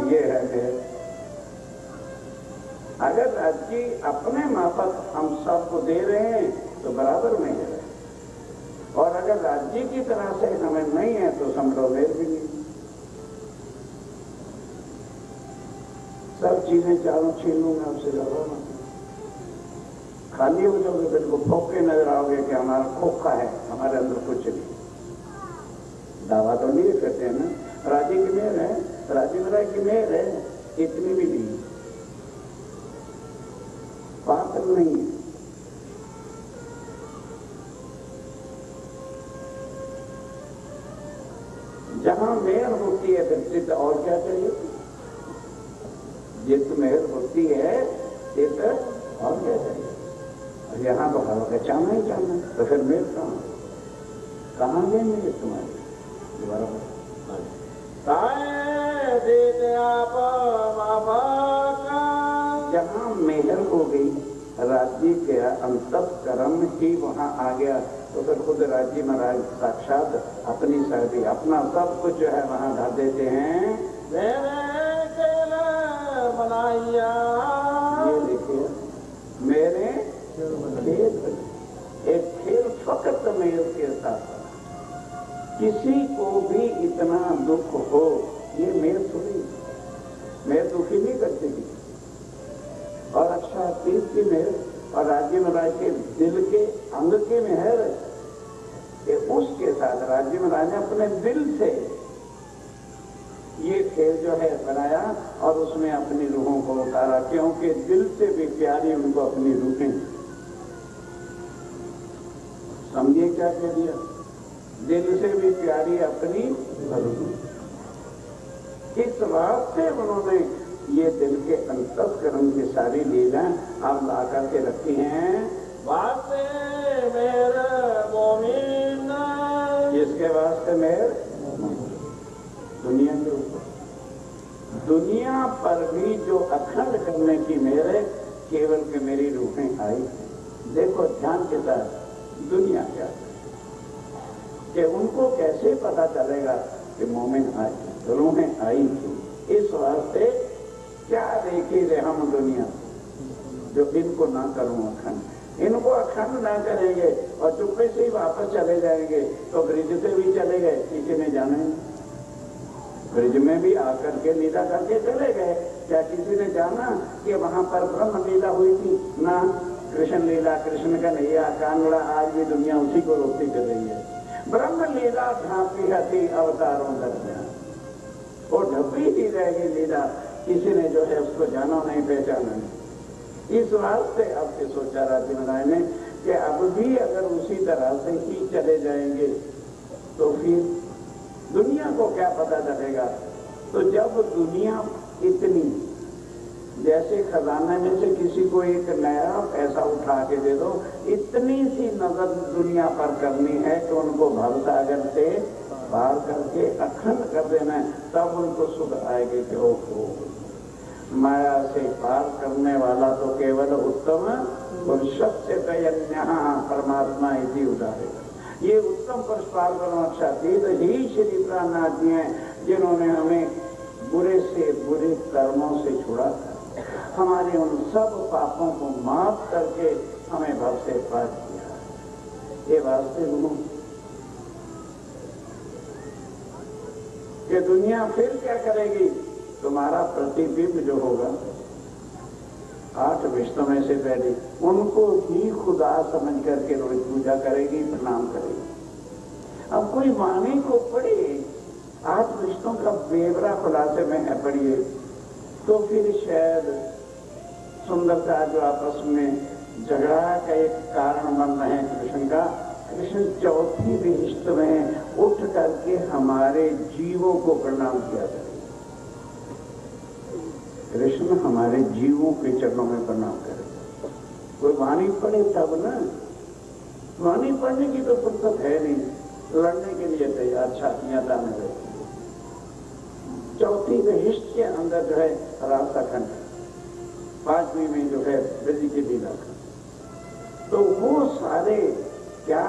ये है मेहर। अगर राज्य अपने माफक हम सबको दे रहे हैं तो बराबर मेहर है, और अगर राज्य की तरह से हमें नहीं है तो समझो मेहर भी नहीं। सब चीजें चारों छीन लूंगा आपसे, ज्यादा खाली हो जाओगे, बिल्कुल फोके नजर आओगे कि हमारा खोखा है, हमारे अंदर कुछ नहीं। दावा तो नहीं करते हैं ना, राज्य की मेहर है, राज्य महाराज की मेहर है, इतनी भी नहीं, पात्र नहीं है। जहां मेहर होती है फिर सिद्ध और क्या चाहिए। जिस मेहर होती है यहाँ तो हवा का चाहना ही चाहना, तो फिर मेघ कहाँ गए मेघ तुम्हारे? दोबारा ताए देते आप बाबा का जहाँ मेहर हो गई, राज्य के अंतःकरण ही वहाँ आ गया, तो फिर खुद राज्य महाराज साक्षात अपनी सर्दी अपना सब कुछ जो है वहाँ धर देते हैं। मेरे खेल बनाइया, ये देखिए मेरे खेल, एक खेल फकत मेरे के साथ, किसी को भी इतना दुख हो, ये मेरे थोड़ी, मैं दुखी नहीं करती थी। और अच्छा तीर्थ की मेहर और राज्य महाराज के दिल के अंग की मेहर, कि उसके साथ राज्य महाराज ने अपने दिल से ये खेल जो है बनाया और उसमें अपनी रूहों को उतारा, क्योंकि दिल से भी प्यारी उनको अपनी रूहें। समझिए क्या कह दिया, दिल से भी प्यारी अपनी रूह। इस बात से उन्होंने ये दिल के अंतःकरण की सारी लीला आप ला करके रखी हैं। वास्ते मेरे मोमिन, इसके वास्ते मेर दुनिया के ऊपर, दुनिया पर भी जो अखंड करने की मेरे केवल के मेरी रूहें आई। देखो ध्यान के साथ दुनिया क्या है, कि उनको कैसे पता चलेगा कि मोमिन आए, रूहें आई थी। इस वास्ते क्या देखी रे हम दुनिया, जो इनको ना करूं अखंड, इनको अखंड ना करेंगे और चुप्पे से ही वापस चले जाएंगे, तो ब्रिज से भी चले गए, किसी ने जाना नहीं। ब्रिज में भी आकर के लीला करके चले गए, क्या किसी ने जाना कि वहां पर ब्रह्म लीला हुई थी? ना, कृष्ण लीला, कृष्ण का नैया कानड़ा, आज भी दुनिया उसी को रोकती चल रही है। ब्रह्म लीला ढांपी हती अवतारों दरमियान, वो ढपी ही रहेगी लीला, किसी ने जो है उसको जाना नहीं, पहचाना नहीं। इस वास्ते अब से सोचा राज्य महाराज ने कि अब भी अगर उसी तरह से ही चले जाएंगे तो फिर दुनिया को क्या पता चलेगा। तो जब दुनिया इतनी, जैसे खजाने में से किसी को एक नया पैसा उठा के दे दो, इतनी सी नजर दुनिया पर करनी है कि उनको भवसागर से पार करके अखंड कर देना है, तब उनको सुध आएगी कि ओहो, माया से पार करने वाला तो केवल उत्तम पुरुष से कयन्या परमात्मा इसी उदाहरण। ये उत्तम पुरुष पार परमाक्षातीत ही श्री प्राणनाथ जी हैं, जिन्होंने हमें बुरे से बुरे कर्मों से छुड़ा था, हमारे उन सब पापों को माफ करके हमें भव से पार किया। ये वास्ते कि दुनिया फिर क्या करेगी, तुम्हारा प्रतिबिंब जो होगा 8 विष्णु में से पहले उनको ही खुदा समझ करके रोज पूजा करेगी, प्रणाम करेगी। अब कोई माने को पढ़े 8 विष्णु का बेवरा खुलासे में है पढ़िए, तो फिर शायद सुंदरता जो आपस में झगड़ा का एक कारण बन रहे हैं कृष्ण का, कृष्ण चौथी विहिष्ट में उठ करके हमारे जीवों को प्रणाम किया करें। कृष्ण हमारे जीवों के चरणों में प्रणाम करेगा। कोई वाणी पढ़े तब ना, वाणी पढ़ने की तो फुर्सत है नहीं, लड़ने के लिए तैयार छातियां ताने रहती। चौथी विहिष्ट के अंदर जो है रासाखंड, 5वीं में जो है ब्रज की लीला, तो वो सारे क्या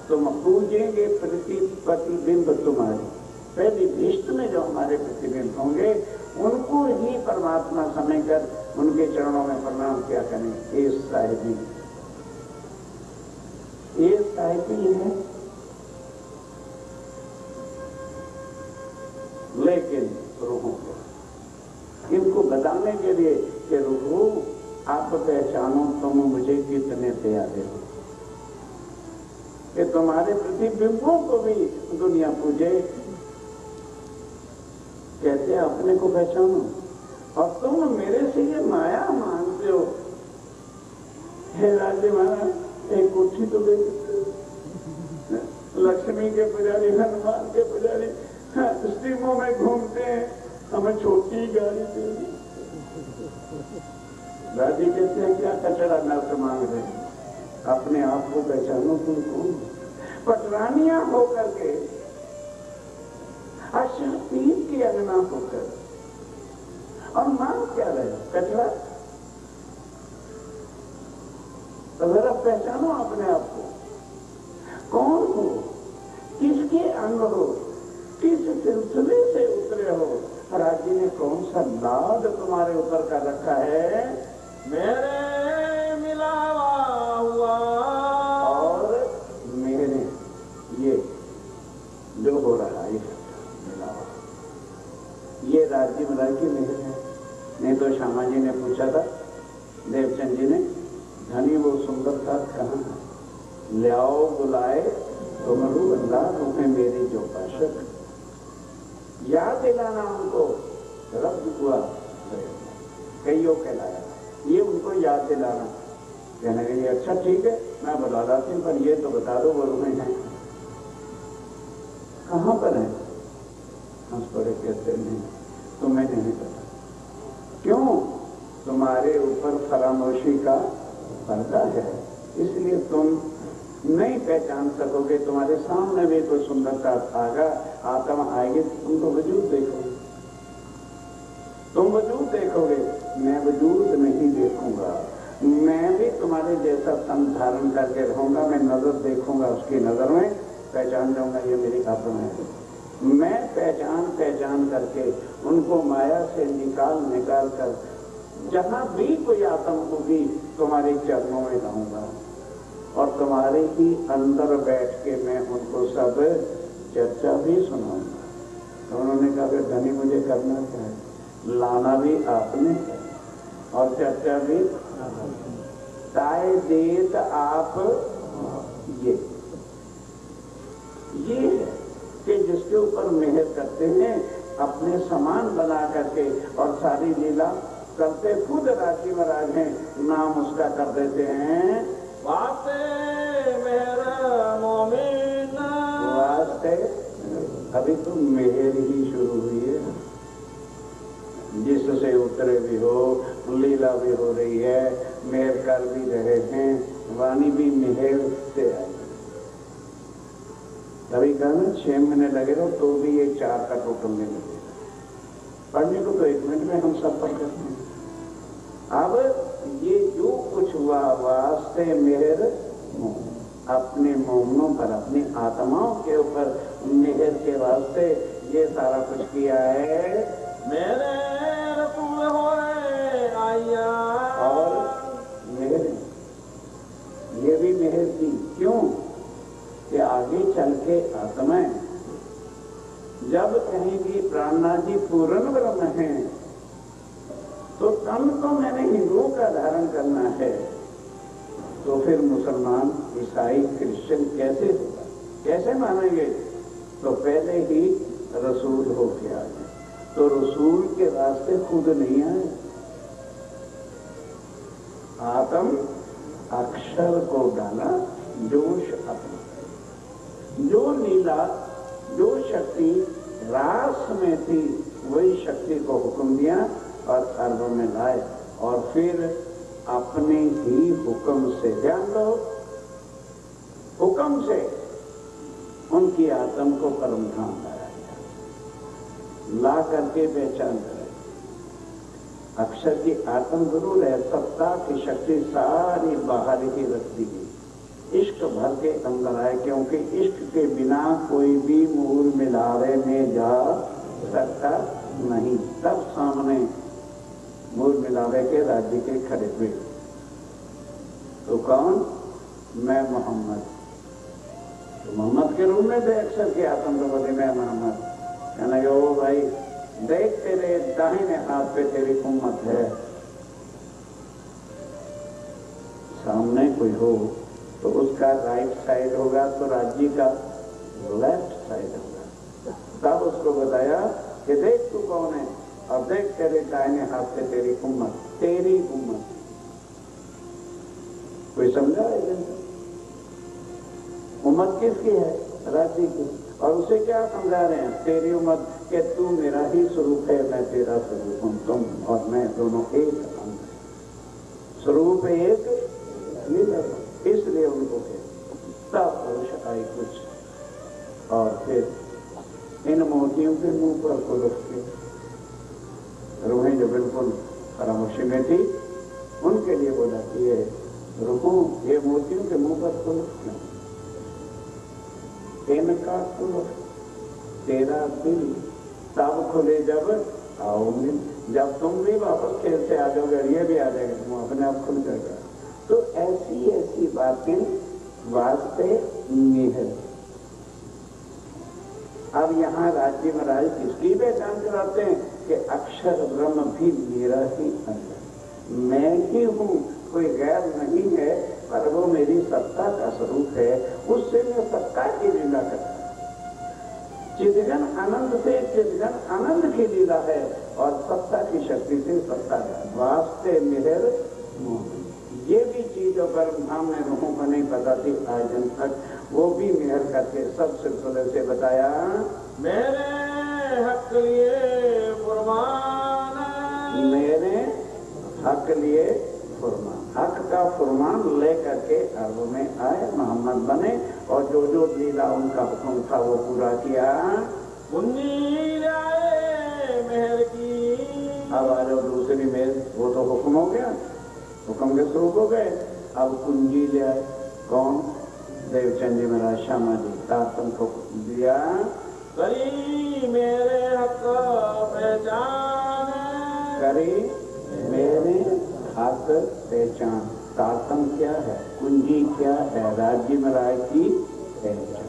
तुम पूजेंगे प्रतिबिंब तुम्हारे, पहले विष्णु में जो हमारे प्रतिबिंब होंगे उनको ही परमात्मा समय कर उनके चरणों में प्रणाम किया करें। ये साहिबी है, लेकिन रूहों को इनको बताने के लिए कि रूह आप पहचानो तुम मुझे कितने प्यारे हो, कि तुम्हारे प्रतिबिंबों को भी दुनिया पूजे, कहते हैं अपने को पहचानो, और तुम मेरे से ये माया मानते हो। हे राज्य महाराज एक कुर्सी तो दे सकते हो, लक्ष्मी के पुजारी, हनुमान के पुजारी स्टीमों में घूमते हैं, हमें छोटी गाड़ी दे दी। दादी कहते हैं क्या कचरा नर्क मांग रहे हैं, अपने आप को पहचानो तुम कौन। पटरानियां होकर के, अशातीत की अंगना होकर, और नाम क्या रहे कचरा। तो जरा पहचानो अपने आप को, कौन हो, किसके अंग हो, किस सिलसिले से उतरे हो। राज्य ने कौन सा लाद तुम्हारे ऊपर का रखा है। मेरे मिलावा हुआ और मेरे, ये जो हो रहा है मिलावा, ये राज्य मिला की मेहर है। नहीं तो श्यामा जी ने पूछा था देवचंद जी ने, धनी वो सुंदरता कहाँ है, ले आओ बुलाए तो मरू अल्लाह तुम्हें मेरी जो पाशक। याद दिलाना उनको, रब्द हुआ कईयों कहलाया, ये उनको याद दिलाना। कहने के लिए अच्छा ठीक है मैं बुला लाती हूँ, पर ये तो बता दो वो रूमें हैं कहाँ पर है। हंस पड़े, कहते नहीं तुम्हें नहीं पता। क्यों? तुम्हारे ऊपर फरामोशी का पर्दा है, इसलिए तुम नहीं पहचान सकोगे। तुम्हारे सामने भी कोई सुंदरता आगा आत्मा आएगी, तुम तो वजूद देखोगे, तुम वजूद देखोगे, मैं वजूद नहीं देखूंगा। मैं भी तुम्हारे जैसा तन धारण करके रहूंगा, मैं नजर देखूंगा, उसकी नजर में पहचान जाऊंगा ये मेरी आत्मा है। मैं पहचान करके उनको माया से निकाल कर जहां भी कोई आत्मा होगी तुम्हारे चरणों में रहूंगा, और तुम्हारे ही अंदर बैठ के मैं उनको सब चर्चा भी सुनाऊंगा। तो उन्होंने कहा फिर धनी मुझे करना क्या है, लाना भी आपने है और चर्चा भी ताए देत आप। ये है कि जिसके ऊपर मेहर करते हैं अपने समान बना करके, और सारी लीला करते खुद राशि महाराज हैं, नाम उसका कर देते हैं वास्ते मेरा मोमिन। वास्ते अभी तो मेहर ही शुरू हुई है, जिससे उतरे भी हो, लीला भी हो रही है, मेहर कर भी रहे हैं, वाणी भी मेहर से आई। कभी कहना 6 महीने लगे रहो तो भी ये 4 का टोटल नहीं लगेगा। पढ़ने को तो 1 मिनट में हम सब पढ़ करते हैं। अब ये जो कुछ हुआ वास्ते मेहर, अपने मोमनों पर, अपनी आत्माओं के ऊपर मेहर के वास्ते ये सारा कुछ किया है। मेरे रसूल होए आया, और मेहर, ये भी मेहर की। क्यों? कि आगे चल के आत्माएं जब कहेंगी प्राणनाथ जी पूर्ण ब्रह्म है, तो तन तो मैंने हिंदुओं का धारण करना है, तो फिर मुसलमान, ईसाई, क्रिश्चियन कैसे होगा, कैसे मानेंगे? तो पहले ही रसूल हो के आए, तो रसूल के रास्ते खुद नहीं आए। आत्म अक्षर को डाला जोश अपना, जो लीला जो शक्ति रास में थी वही शक्ति को हुक्म दिया और अर्व में लाए, और फिर अपने ही हुक्म से, ध्यान दो, हुक्म से उनकी आत्म को परम धाम लाया गया, ला करके पहचान करें। अक्षर की आत्म जरूर है, सत्ता की शक्ति सारी बाहर ही रख दी गई, इश्क भर के अंदर आए, क्योंकि इश्क के बिना कोई भी मूल मिलावे में जा सकता नहीं। तब सामने मूल मिलावे के राज्य के खड़े हुए, तो कौन? मैं मोहम्मद। तो मोहम्मद के रूप में थे अक्षर के आत्म तो बोले मैं मोहम्मद। कहना कि ओ भाई देख, तेरे दाहिने हाथ पे तेरी उम्मत है, सामने कोई हो तो उसका राइट साइड होगा, तो राज्य का लेफ्ट साइड होगा। तब उसको बताया कि देख तू कौन है, और देख तेरे दाहिने हाथ से तेरी उम्मत, तेरी उम्मत। कोई समझा है? उम्मत किसकी है? राज्य की। और उसे क्या समझा रहे हैं? तेरी उम्मत, कि तू मेरा ही स्वरूप है, मैं तेरा स्वरूप हूं, तुम और मैं दोनों एक अंग, स्वरूप एक, इसलिए गए, तब होश आई कुछ, और फिर इन मोतियों के मुंह पर कुलफ के रूहें जो बिल्कुल खामोशी में थी, उनके लिए बोला कि ये रूहों, ये मोतियों के मुंह पर कुलफ क्यों? इनका कुलफ तेरा दिल तब खुले जब आओगे, जब तुम भी वापस खेल से आ जाओगे, ये भी आ जाएगा, तुम अपने आप खुल जाएगा। तो ऐसी ऐसी बातें वास्ते निहित। अब यहाँ राज्य महाराज किसकी पहचान कराते हैं कि अक्षर ब्रह्म भी मेरा ही अंदर, मैं ही हूँ, कोई गैर नहीं है, पर वो मेरी सत्ता का स्वरूप है, उससे मैं सत्ता की लीला करता हूँ। चिदघन आनंद से चिदघन आनंद की लीला है, और सत्ता की शक्ति से सत्ता का वास्ते मिहर मोह। ये भी चीजों पर हमने रूहों को नहीं पता थी आज दिन तक, वो भी मेहर करके सब सिलसिले से बताया। मेरे हक लिए फुरमान, मेरे हक लिए फुरमान, हक का फुरमान लेकर के अरब में आए, मोहम्मद बने, और जो जो लीला उनका हुक्म था वो पूरा किया। कुंजी आए मेहर की, अब आ जाओ दूसरी मेहर, वो तो हुक्म हो गया, हुक्म के स्वरूप हो गए। अब कुंजी ले आए, कौन? देवचंद जी महाराज श्यामा जी तातम को दिया। करी मेरे हक पहचान, करी मेरे हक पहचान। तातम क्या है, कुंजी क्या है? राज्य महाराज की पहचान,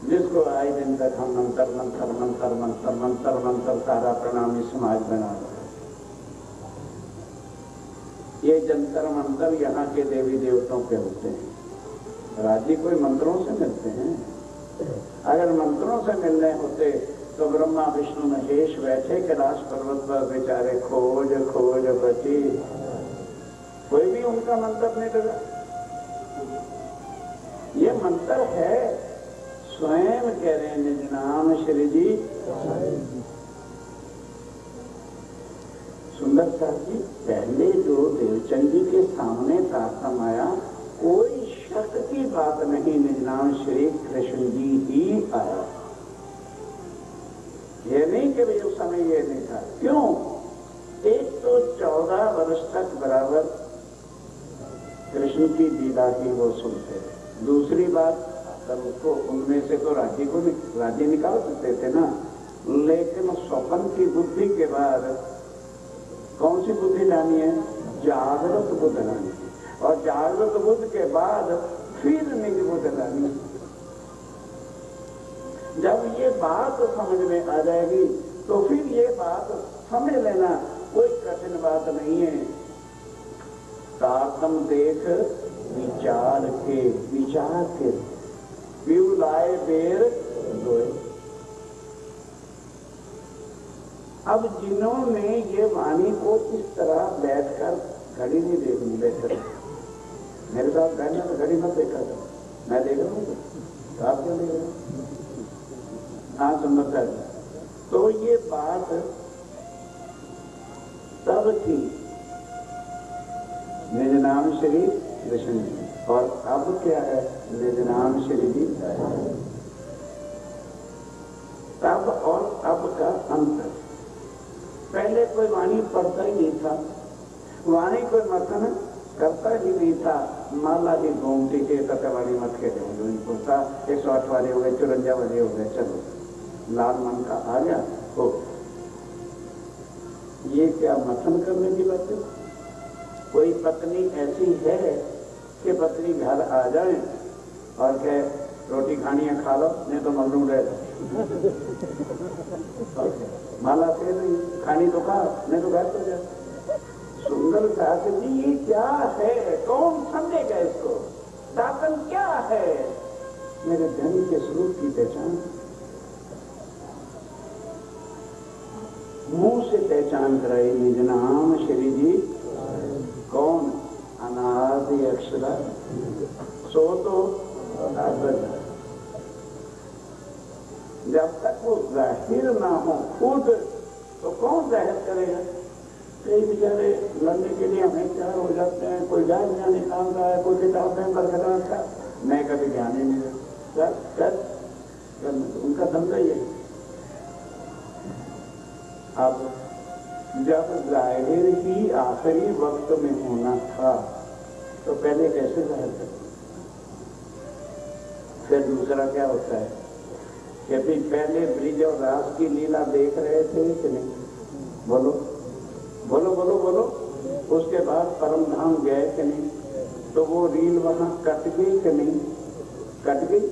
जिसको आज दिन तक हम मंत्र मंत्र मंत्र मंत्र मंत्र मंत्र सारा प्रणामी समाज बना रहे। ये जंतर मंतर यहाँ के देवी देवताओं के होते हैं, राज्य कोई मंत्रों से मिलते हैं। अगर मंत्रों से मिलने होते तो ब्रह्मा विष्णु महेश बैठे कैलाश पर्वत पर बेचारे खोज खोज बची, कोई भी उनका मंत्र नहीं लगा। ये मंत्र है, स्वयं कह रहे हैं निज नाम श्री जी। सुंदर साहब जी, पहले जो देवचंद जी के सामने तारतम आया, कोई शक की बात नहीं, निज नाम श्री कृष्ण जी ही आया। ये नहीं कि भाई उस समय ये नहीं था। क्यों? एक तो 14 वर्ष तक बराबर कृष्ण की लीला ही वो सुनते थे। दूसरी बात, अगर उसको उनमें से तो राज्य निकाल सकते थे ना, लेकिन स्वप्न की बुद्धि के बाद कौन सी बुद्धि लानी है? जागृत बुद्ध लानी है, और जागृत बुद्ध के बाद फिर निज बुद्ध लानी है। जब ये बात समझ में आ जाएगी तो फिर ये बात समझ लेना कोई कठिन बात नहीं है। तारतम देख विचार के पीऊ लाए बेर दोए। अब जिन्होंने ये वाणी को इस तरह बैठकर, घड़ी नहीं देखनी, बैठकर मेरे साथ बैठना तो घड़ी मत देखा था, मैं देख रहा हूँ तो आप क्यों देख रहे हो? हाँ समझता है। तो ये बात तब थी निज नाम श्री कृष्ण जी, और अब क्या है? निज नाम श्री जी। तब और अब का अंतर। पहले कोई वाणी पढ़ता ही नहीं था, वाणी कोई मथन करता ही नहीं था, माला ही घूमती थी, वाणी मत के जो था 108 वाले हो गए, 54 वाले हो गए, चलो लाल मन का आ गया हो। ये क्या मथन करने की बात है? कोई पत्नी ऐसी है कि पत्नी घर आ जाए और कहे रोटी खानी है खा लो, नहीं तो मल्लू रहे, माला से नहीं खानी तो खा, नहीं तो घर तो जाए। सुंदर दास जी, ये क्या है? कौन समझेगा इसको? दातन क्या है? मेरे धन के स्वरूप की पहचान, मुंह से पहचान कराई, निज नाम श्री जी। कौन? अनादि अक्षर, सो तो जब तक वो जाहिर ना हो खुद, तो कौन जाहिर करेगा? कई बेचारे लड़ने के लिए हमें तैयार हो जाते हैं। कोई ज्ञान ज्ञान निकाल रहा है, कोई किताब में बरकरार था, मैं कभी ज्ञान ही नहीं देता, उनका धंधा ही है। अब जब जाहिर ही आखिरी वक्त में होना था तो पहले कैसे जाहिर करते? फिर दूसरा क्या होता है कि अभी पहले ब्रिज और रास की लीला देख रहे थे कि नहीं? बोलो बोलो बोलो बोलो। उसके बाद परम धाम गए कि नहीं? तो वो रील वहां कट गई कि नहीं? कट गई।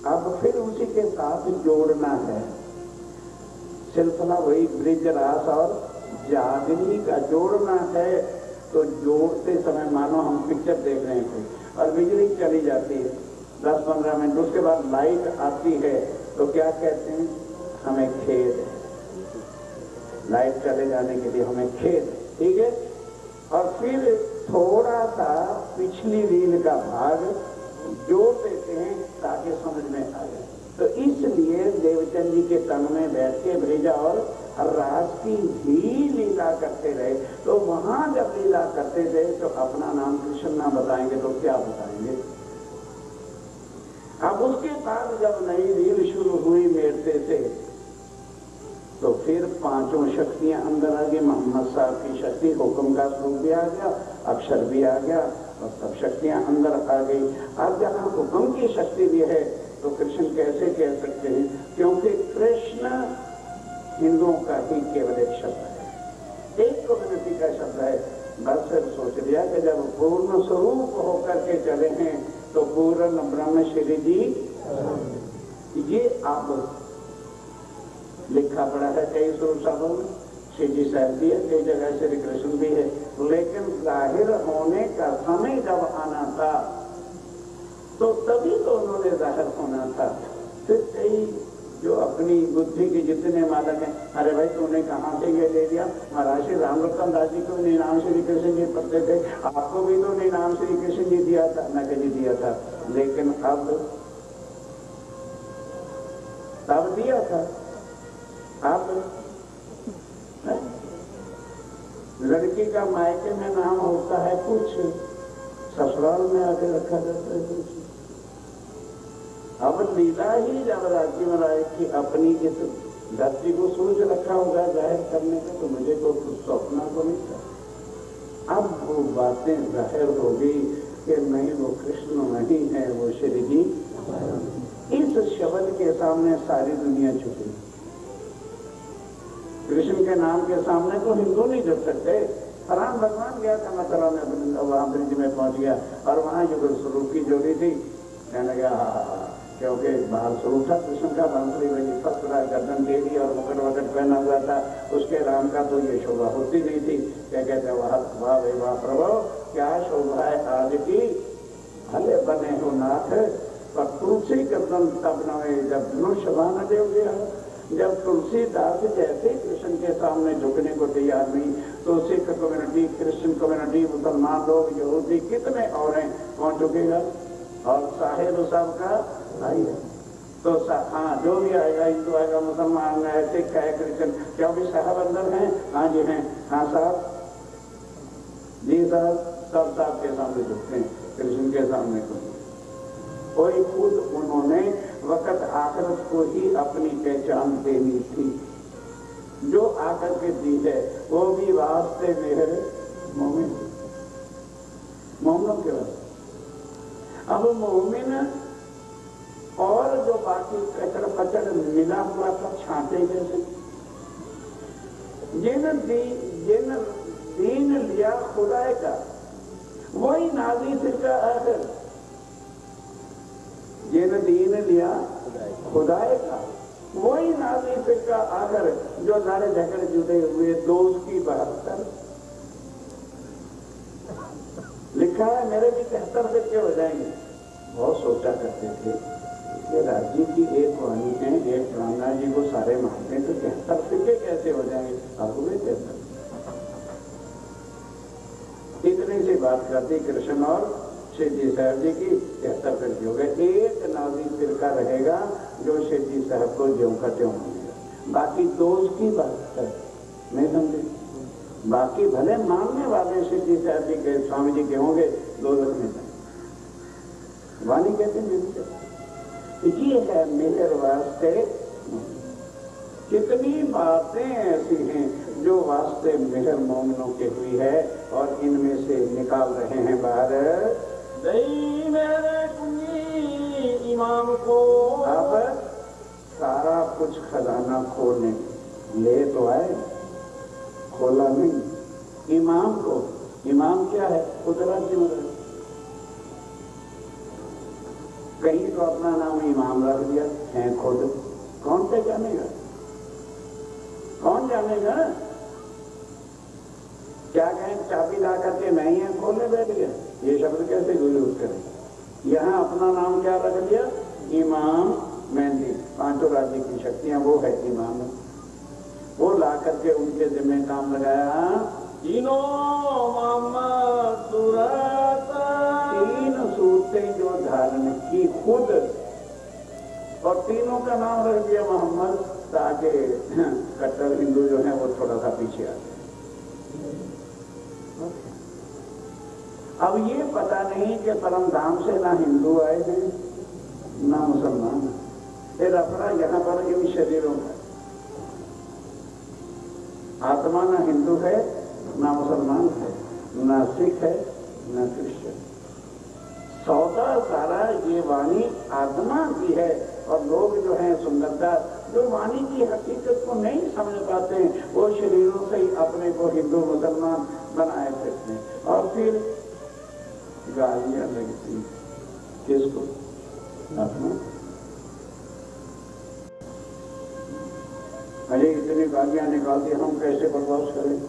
अब फिर उसी के साथ जोड़ना है, सिलसिला वही ब्रिज रास और जागरी का जोड़ना है। तो जोड़ते समय मानो हम पिक्चर देख रहे थे और बिजली चली जाती है 10-15 मिनट, उसके बाद लाइट आती है तो क्या कहते हैं? हमें खेद है, लाइट चले जाने के लिए हमें खेद है, ठीक है। और फिर थोड़ा सा पिछली रील का भाग जोड़ देते हैं ताकि समझ में आ जाए। तो इसलिए देवचंद जी के तन में बैठ के ब्रिजा और रास की ही लीला करते रहे। तो वहां जब लीला करते थे तो अपना नाम कृष्ण ना बताएंगे तो क्या बताएंगे? अब उसके बाद जब नई रील शुरू हुई मेरते से तो फिर पांचों शक्तियां अंदर आ गई। मोहम्मद साहब की शक्ति, हुक्म का स्वरूप भी आ गया, अक्षर भी आ गया और सब शक्तियां अंदर आ गई। अब जहां हुक्म की शक्ति भी है तो कृष्ण कैसे कह सकते हैं? क्योंकि कृष्ण हिंदुओं का ही केवल एक शब्द है, एक कम्युनिटी का शब्द है। बस फिर सोच लिया कि जब पूर्ण स्वरूप होकर के चले हैं तो पूर्ण ब्रह्म श्री जी, ये अब लिखा पड़ा है कई स्वरूप साधों में, श्री जी साहब भी है, कई जगह श्री कृष्ण भी है। लेकिन जाहिर होने का समय जब आना था तो तभी तो उन्होंने जाहिर होना था। फिर कई जो अपनी बुद्धि के जितने मालक हैं, अरे भाई तूने कहाँ से ये ले लिया? महाराज श्री राम रतन दास जी को भी नाम श्री कृष्ण जी पढ़ते थे, आपको भी तो नाम श्री कृष्ण जी दिया था। मैं कभी दिया था, लेकिन अब तब दिया था। अब लड़की का मायके में नाम होता है कुछ, ससुराल में आके रखा जाता है कुछ। अब लीला ही जब राज्य में आए कि अपनी इस धरती को सोच रखा होगा जाहिर करने का, तो मुझे तो कुछ सपना को नहीं था। अब वो बातें जाहिर हो गई कि नहीं वो कृष्ण नहीं है, वो श्री जी। इस शब्द के सामने सारी दुनिया झुकी। कृष्ण के नाम के सामने तो हिंदू नहीं झुक सकते। राम भगवान गया था मथुरा में, वहां ब्रिज में पहुंच गया और वहां युगल स्वरूप की जोड़ी थी, कहने लगा क्योंकि बाल स्वरूप था कृष्ण का, बांसुरी बजी, फसरा गर्दन टेढ़ी और मुकट वकट पहना हुआ था। उसके राम का तो ये शोभा होती नहीं थी। क्या कहते हैं? वाह वे वाह प्रभु, क्या शोभा है आज की, भले बने हो नाथ, पर तुलसी गर्दन तब न जब धनुषभा न देव गया। जब तुलसीदास जैसे कृष्ण के सामने झुकने को तैयार नहीं तो सिख कम्युनिटी, क्रिश्चियन कम्युनिटी, मुसलमान लोग, यहूदी, कितने और हैं, कौन झुकेगा? और साहेब साहब का भाई है तो हाँ, जो भी आएगा, हिंदू आएगा, मुसलमान है, सिख है, क्रिश्चियन, क्या भी साहब अंदर हैं? हाँ जी हैं। हाँ साहब जी साहब, सब साहब के सामने झुकते हैं, कृष्ण के सामने कोई खुद उन्होंने वक़्त आखिरत को ही अपनी पहचान देनी थी। जो आकर के दी है वो भी वास्ते मेरे मोमिन, मोमिनों के वास्ते। अब मोमिन और जो बाकी कचड़ पचड़ मिला हुआ था छांटे जैसे, जिन दीन लिया खुदाए का वही नाजी फिर का आखिर, जिन दीन लिया खुदाए का वही नाजी फिर का आखिर, जो लड़े झगड़े जुड़े हुए दोस्त की 72 लिखा है। मेरे भी 73 फिरके हो जाएंगे। बहुत सोचा करते थे कि राज्य की एक वाणी है, एक गंगा जी को सारे मानते हैं, तो 73 फिरके कैसे हो जाएंगे? अब हुए 73। इतनी सी बात करती कृष्ण और श्री जी साहब जी की 73 फिरके हो गए। एक नाजी फिरका रहेगा जो श्री जी साहब को ज्यों का त्यों मानेगा, बाकी दोस्त की बात है। नहीं समझे? बाकी भले मानने वाले सिद्धि साहब जी के स्वामी जी के होंगे, दोजख में जाएंगे। वाणी कहते हैं ये है मेरे वास्ते। कितनी बातें ऐसी हैं जो वास्ते मेहर मोमिनों के हुई है और इनमें से निकाल रहे हैं बाहर। दई मेरे कुंजी इमाम को। अब सारा कुछ खजाना खोलने ले तो आए, खोला नहीं। इमाम को, इमाम क्या है? खुदरा जिम्मेदार। कहीं तो अपना नाम इमाम रख दिया है खुद, कौन से जानेगा? कौन जानेगा? क्या कहें चाबी ला करके मैं ही खोलने बैठ गया, ये शब्द कैसे यूज करें? यहाँ अपना नाम क्या रख दिया? इमाम मेहंदी। पांचों राज्य की शक्तियां वो है इमाम, वो ला करके उनके जिम्मे काम लगाया। तीनों मोहम्मद सूरत, 3 सूरतें जो धारण की खुद, और तीनों का नाम रख दिया मोहम्मद, ताकि कट्टर हिंदू जो है वो थोड़ा सा पीछे आ जाए। अब ये पता नहीं कि परम धाम से ना हिंदू आए हैं ना मुसलमान। फिर अपना यहाँ पर इन शरीरों का आत्मा ना हिंदू है ना मुसलमान है, ना सिख है ना क्रिश्चियन। सौदा सारा ये वाणी आत्मा की है। और लोग जो हैं सुंदरता, जो वाणी की हकीकत को नहीं समझ पाते हैं, वो शरीरों से ही अपने को हिंदू मुसलमान बनाए फिरते हैं। और फिर गालियां लगती किसको? आत्मा। अरे इतनी गालियां निकालती, हम कैसे बर्दाश्त करें?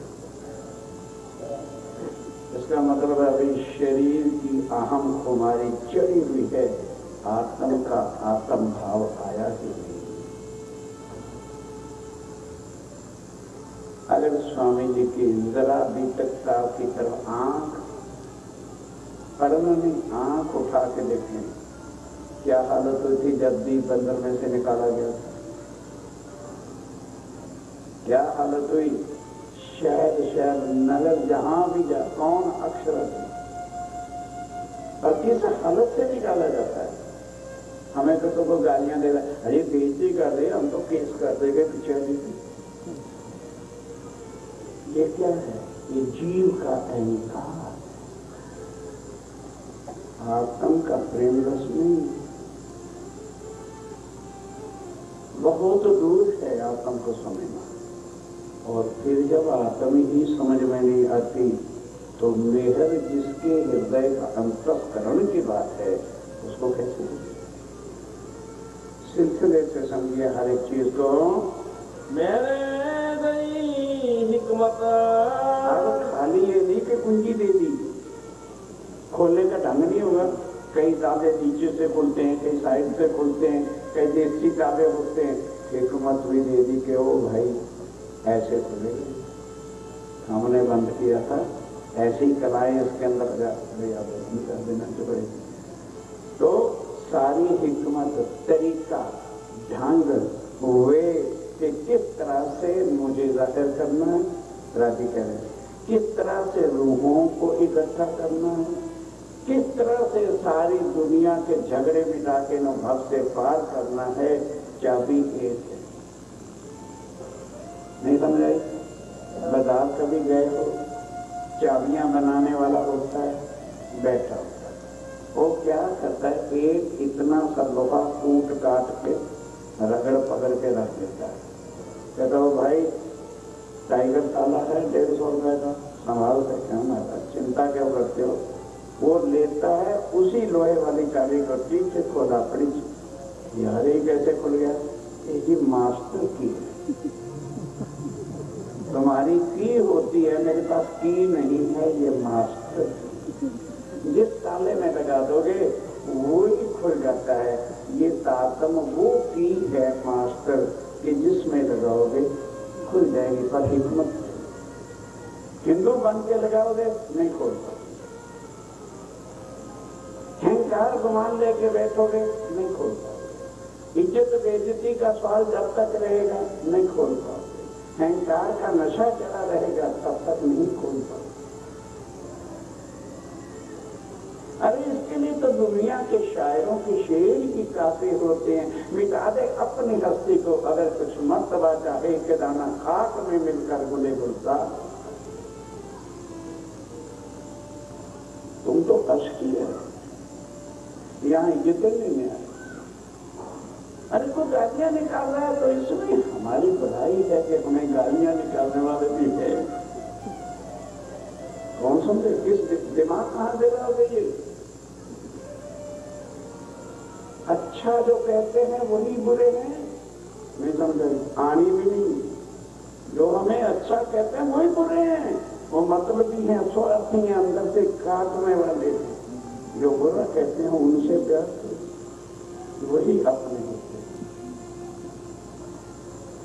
इसका मतलब है अभी शरीर की अहम खुमारी चढ़ी हुई है, आत्म का आत्म भाव आया ही नहीं। अगर स्वामी जी की जरा भी तकता की तरफ आंख पर उन्होंने आंख उठा के देखें, क्या हालत हुई थी जब भी बंदर में से निकाला गया था? क्या हालत हुई? शहर शहर नगर जहां भी जा, कौन अक्षर और किस हालत से निकाला जाता है? हमें तो कोई गालियां दे रहा है, अरे बेइज्जती कर दे, हम तो केस कर देंगे पिछड़ी। ये क्या है? ये जीव का अहंकार, आत्म का प्रेम रस नहीं। बहुत दूर है आत्म को समझना। और फिर जब आत्म ही समझ में नहीं आती तो मेहर जिसके हृदय का अंतःकरण की बात है उसको कैसे सिलसिले से समझिए हर एक चीज को। मेरे दई हिकमत। खाली ये नहीं कि कुंजी दे दी, खोलने का ढंग नहीं होगा। कई ताबे नीचे से खुलते हैं, कई साइड से खुलते हैं, कई देसी ताबे होते हैं। हिकमत भी दे दी कि ओ भाई ऐसे खुलेगी, हमने बंद किया था, ऐसी कलाएं इसके अंदर बंद कर देना चाहिए। तो सारी हिकमत, तरीका, ढंग वे कि किस तरह से मुझे जाहिर करना है, राजी कह रहे हैं, किस तरह से रूहों को इकट्ठा करना है, किस तरह से सारी दुनिया के झगड़े मिटा के अनुभव से पार करना है। चाबी एक है। नहीं समझ आई? बाजार कभी गए हो, चाबियां बनाने वाला होता है, बैठा होता है, वो क्या करता है? एक इतना सा लोहा कूट काट के रगड़ पकड़ के रख देता है। कहता हो भाई टाइगर ताला है 150 रुपए का, संभाल से क्या माता, चिंता क्यों करते हो? वो लेता है, उसी लोहे वाली चाबी को ठीक से खोला पड़ी, यार ये कैसे खुल गया? ये मास्टर की है। तुम्हारी की होती है, मेरे पास की नहीं है, ये मास्टर। जिस ताले में लगा दोगे वो ही खुल जाता है। ये तातम वो की है मास्टर कि जिसमें लगाओगे खुल जाएगी। पर हिकमत हिंदू बन के लगाओगे नहीं खोल पाओगे, अहंकार गुमान लेके बैठोगे नहीं खोल पाओगे, इज्जत बेइज्जती का सवाल जब तक रहेगा नहीं खोल पाओगे, अहंकार का नशा चला रहेगा तब तक नहीं खोल पाओ। अरे इसके लिए तो दुनिया के शायरों के शेर ही काफी होते हैं। मिटा दे अपनी हस्ती को अगर कुछ मर्तबा चाहे कि दाना खाक में मिलकर गुले गुलजार। तुम तो अशकी है, यहाँ इतने में आए। अरे कोई गालियां निकाल रहा है तो इसमें हमारी बधाई है कि हमें गालियां निकालने वाले भी है। कौन समझे किस दिमाग कहां दे रहा होगा ये। अच्छा जो कहते हैं वही बुरे हैं, नहीं समझे, आनी भी नहीं। जो हमें अच्छा कहते हैं वही बुरे हैं, वो मतलबी हैं, स्वार्थी हैं, अंदर से काटने वाले हैं। जो बुरा कहते हैं उनसे प्यार वही अपने होते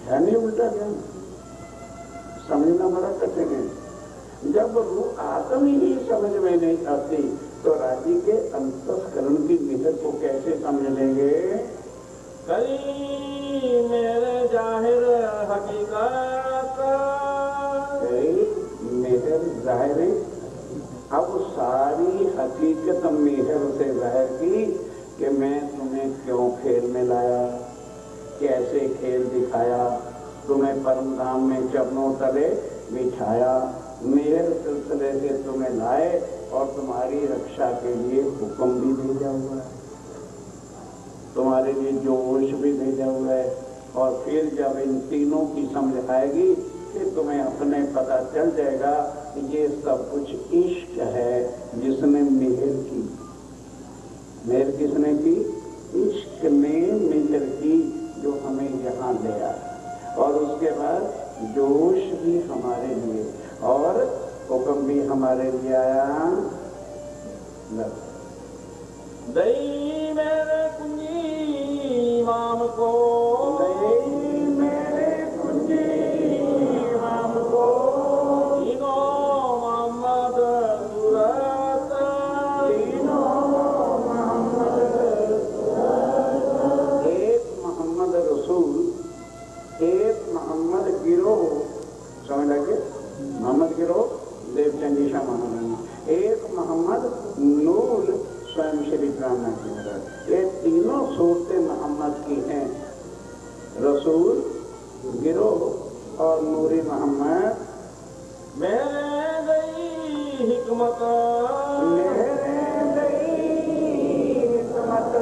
है। नहीं उल्टा क्या समझना बड़ा कठिन है। जब रूह आत्म ही समझ में नहीं आती तो राजी के अंतस्करण की निहत को कैसे समझ लेंगे। कई मेरे जाहिर हकीकत, मेहर जाहिर, अब सारी हकीकत मेहर से जाहिर की कि मैं तुम्हें क्यों खेल में लाया, कैसे खेल दिखाया, तुम्हें परम धाम में चरणों तले बिठाया, मेहर सिलसिले से तुम्हें लाए और तुम्हारी रक्षा के लिए हुक्म भी भेजा हुआ है, तुम्हारे लिए जोश भी भेजा हुआ है। और फिर जब इन तीनों की समझ आएगी फिर तुम्हें अपने पता चल जाएगा कि ये सब कुछ इश्क है जिसने मेहर की। मेहर किसने की? इश्क ने मेहर की जो हमें यहाँ ले आया। और उसके बाद जोश भी हमारे लिए और हुक्म भी हमारे लिए आया। दई मेरे कुंजी माम को, दई मेरे कुंजी माम को, तीनों मोहम्मद सूरत, तीनों मोहम्मद सूरत। एक मोहम्मद रसूल, एक मोहम्मद गिरोह, समझ लगे, मोहम्मद गिरोह देवचंदी शाह महाराज, एक मोहम्मद नूर स्वयं श्री रामनाथ जी महाराज। ये तीनों सूरतें मोहम्मद की हैं, रसूल, गिरोह और नूरी मोहम्मद। मेरे गई हिकमत, मेरे गई हिकमत,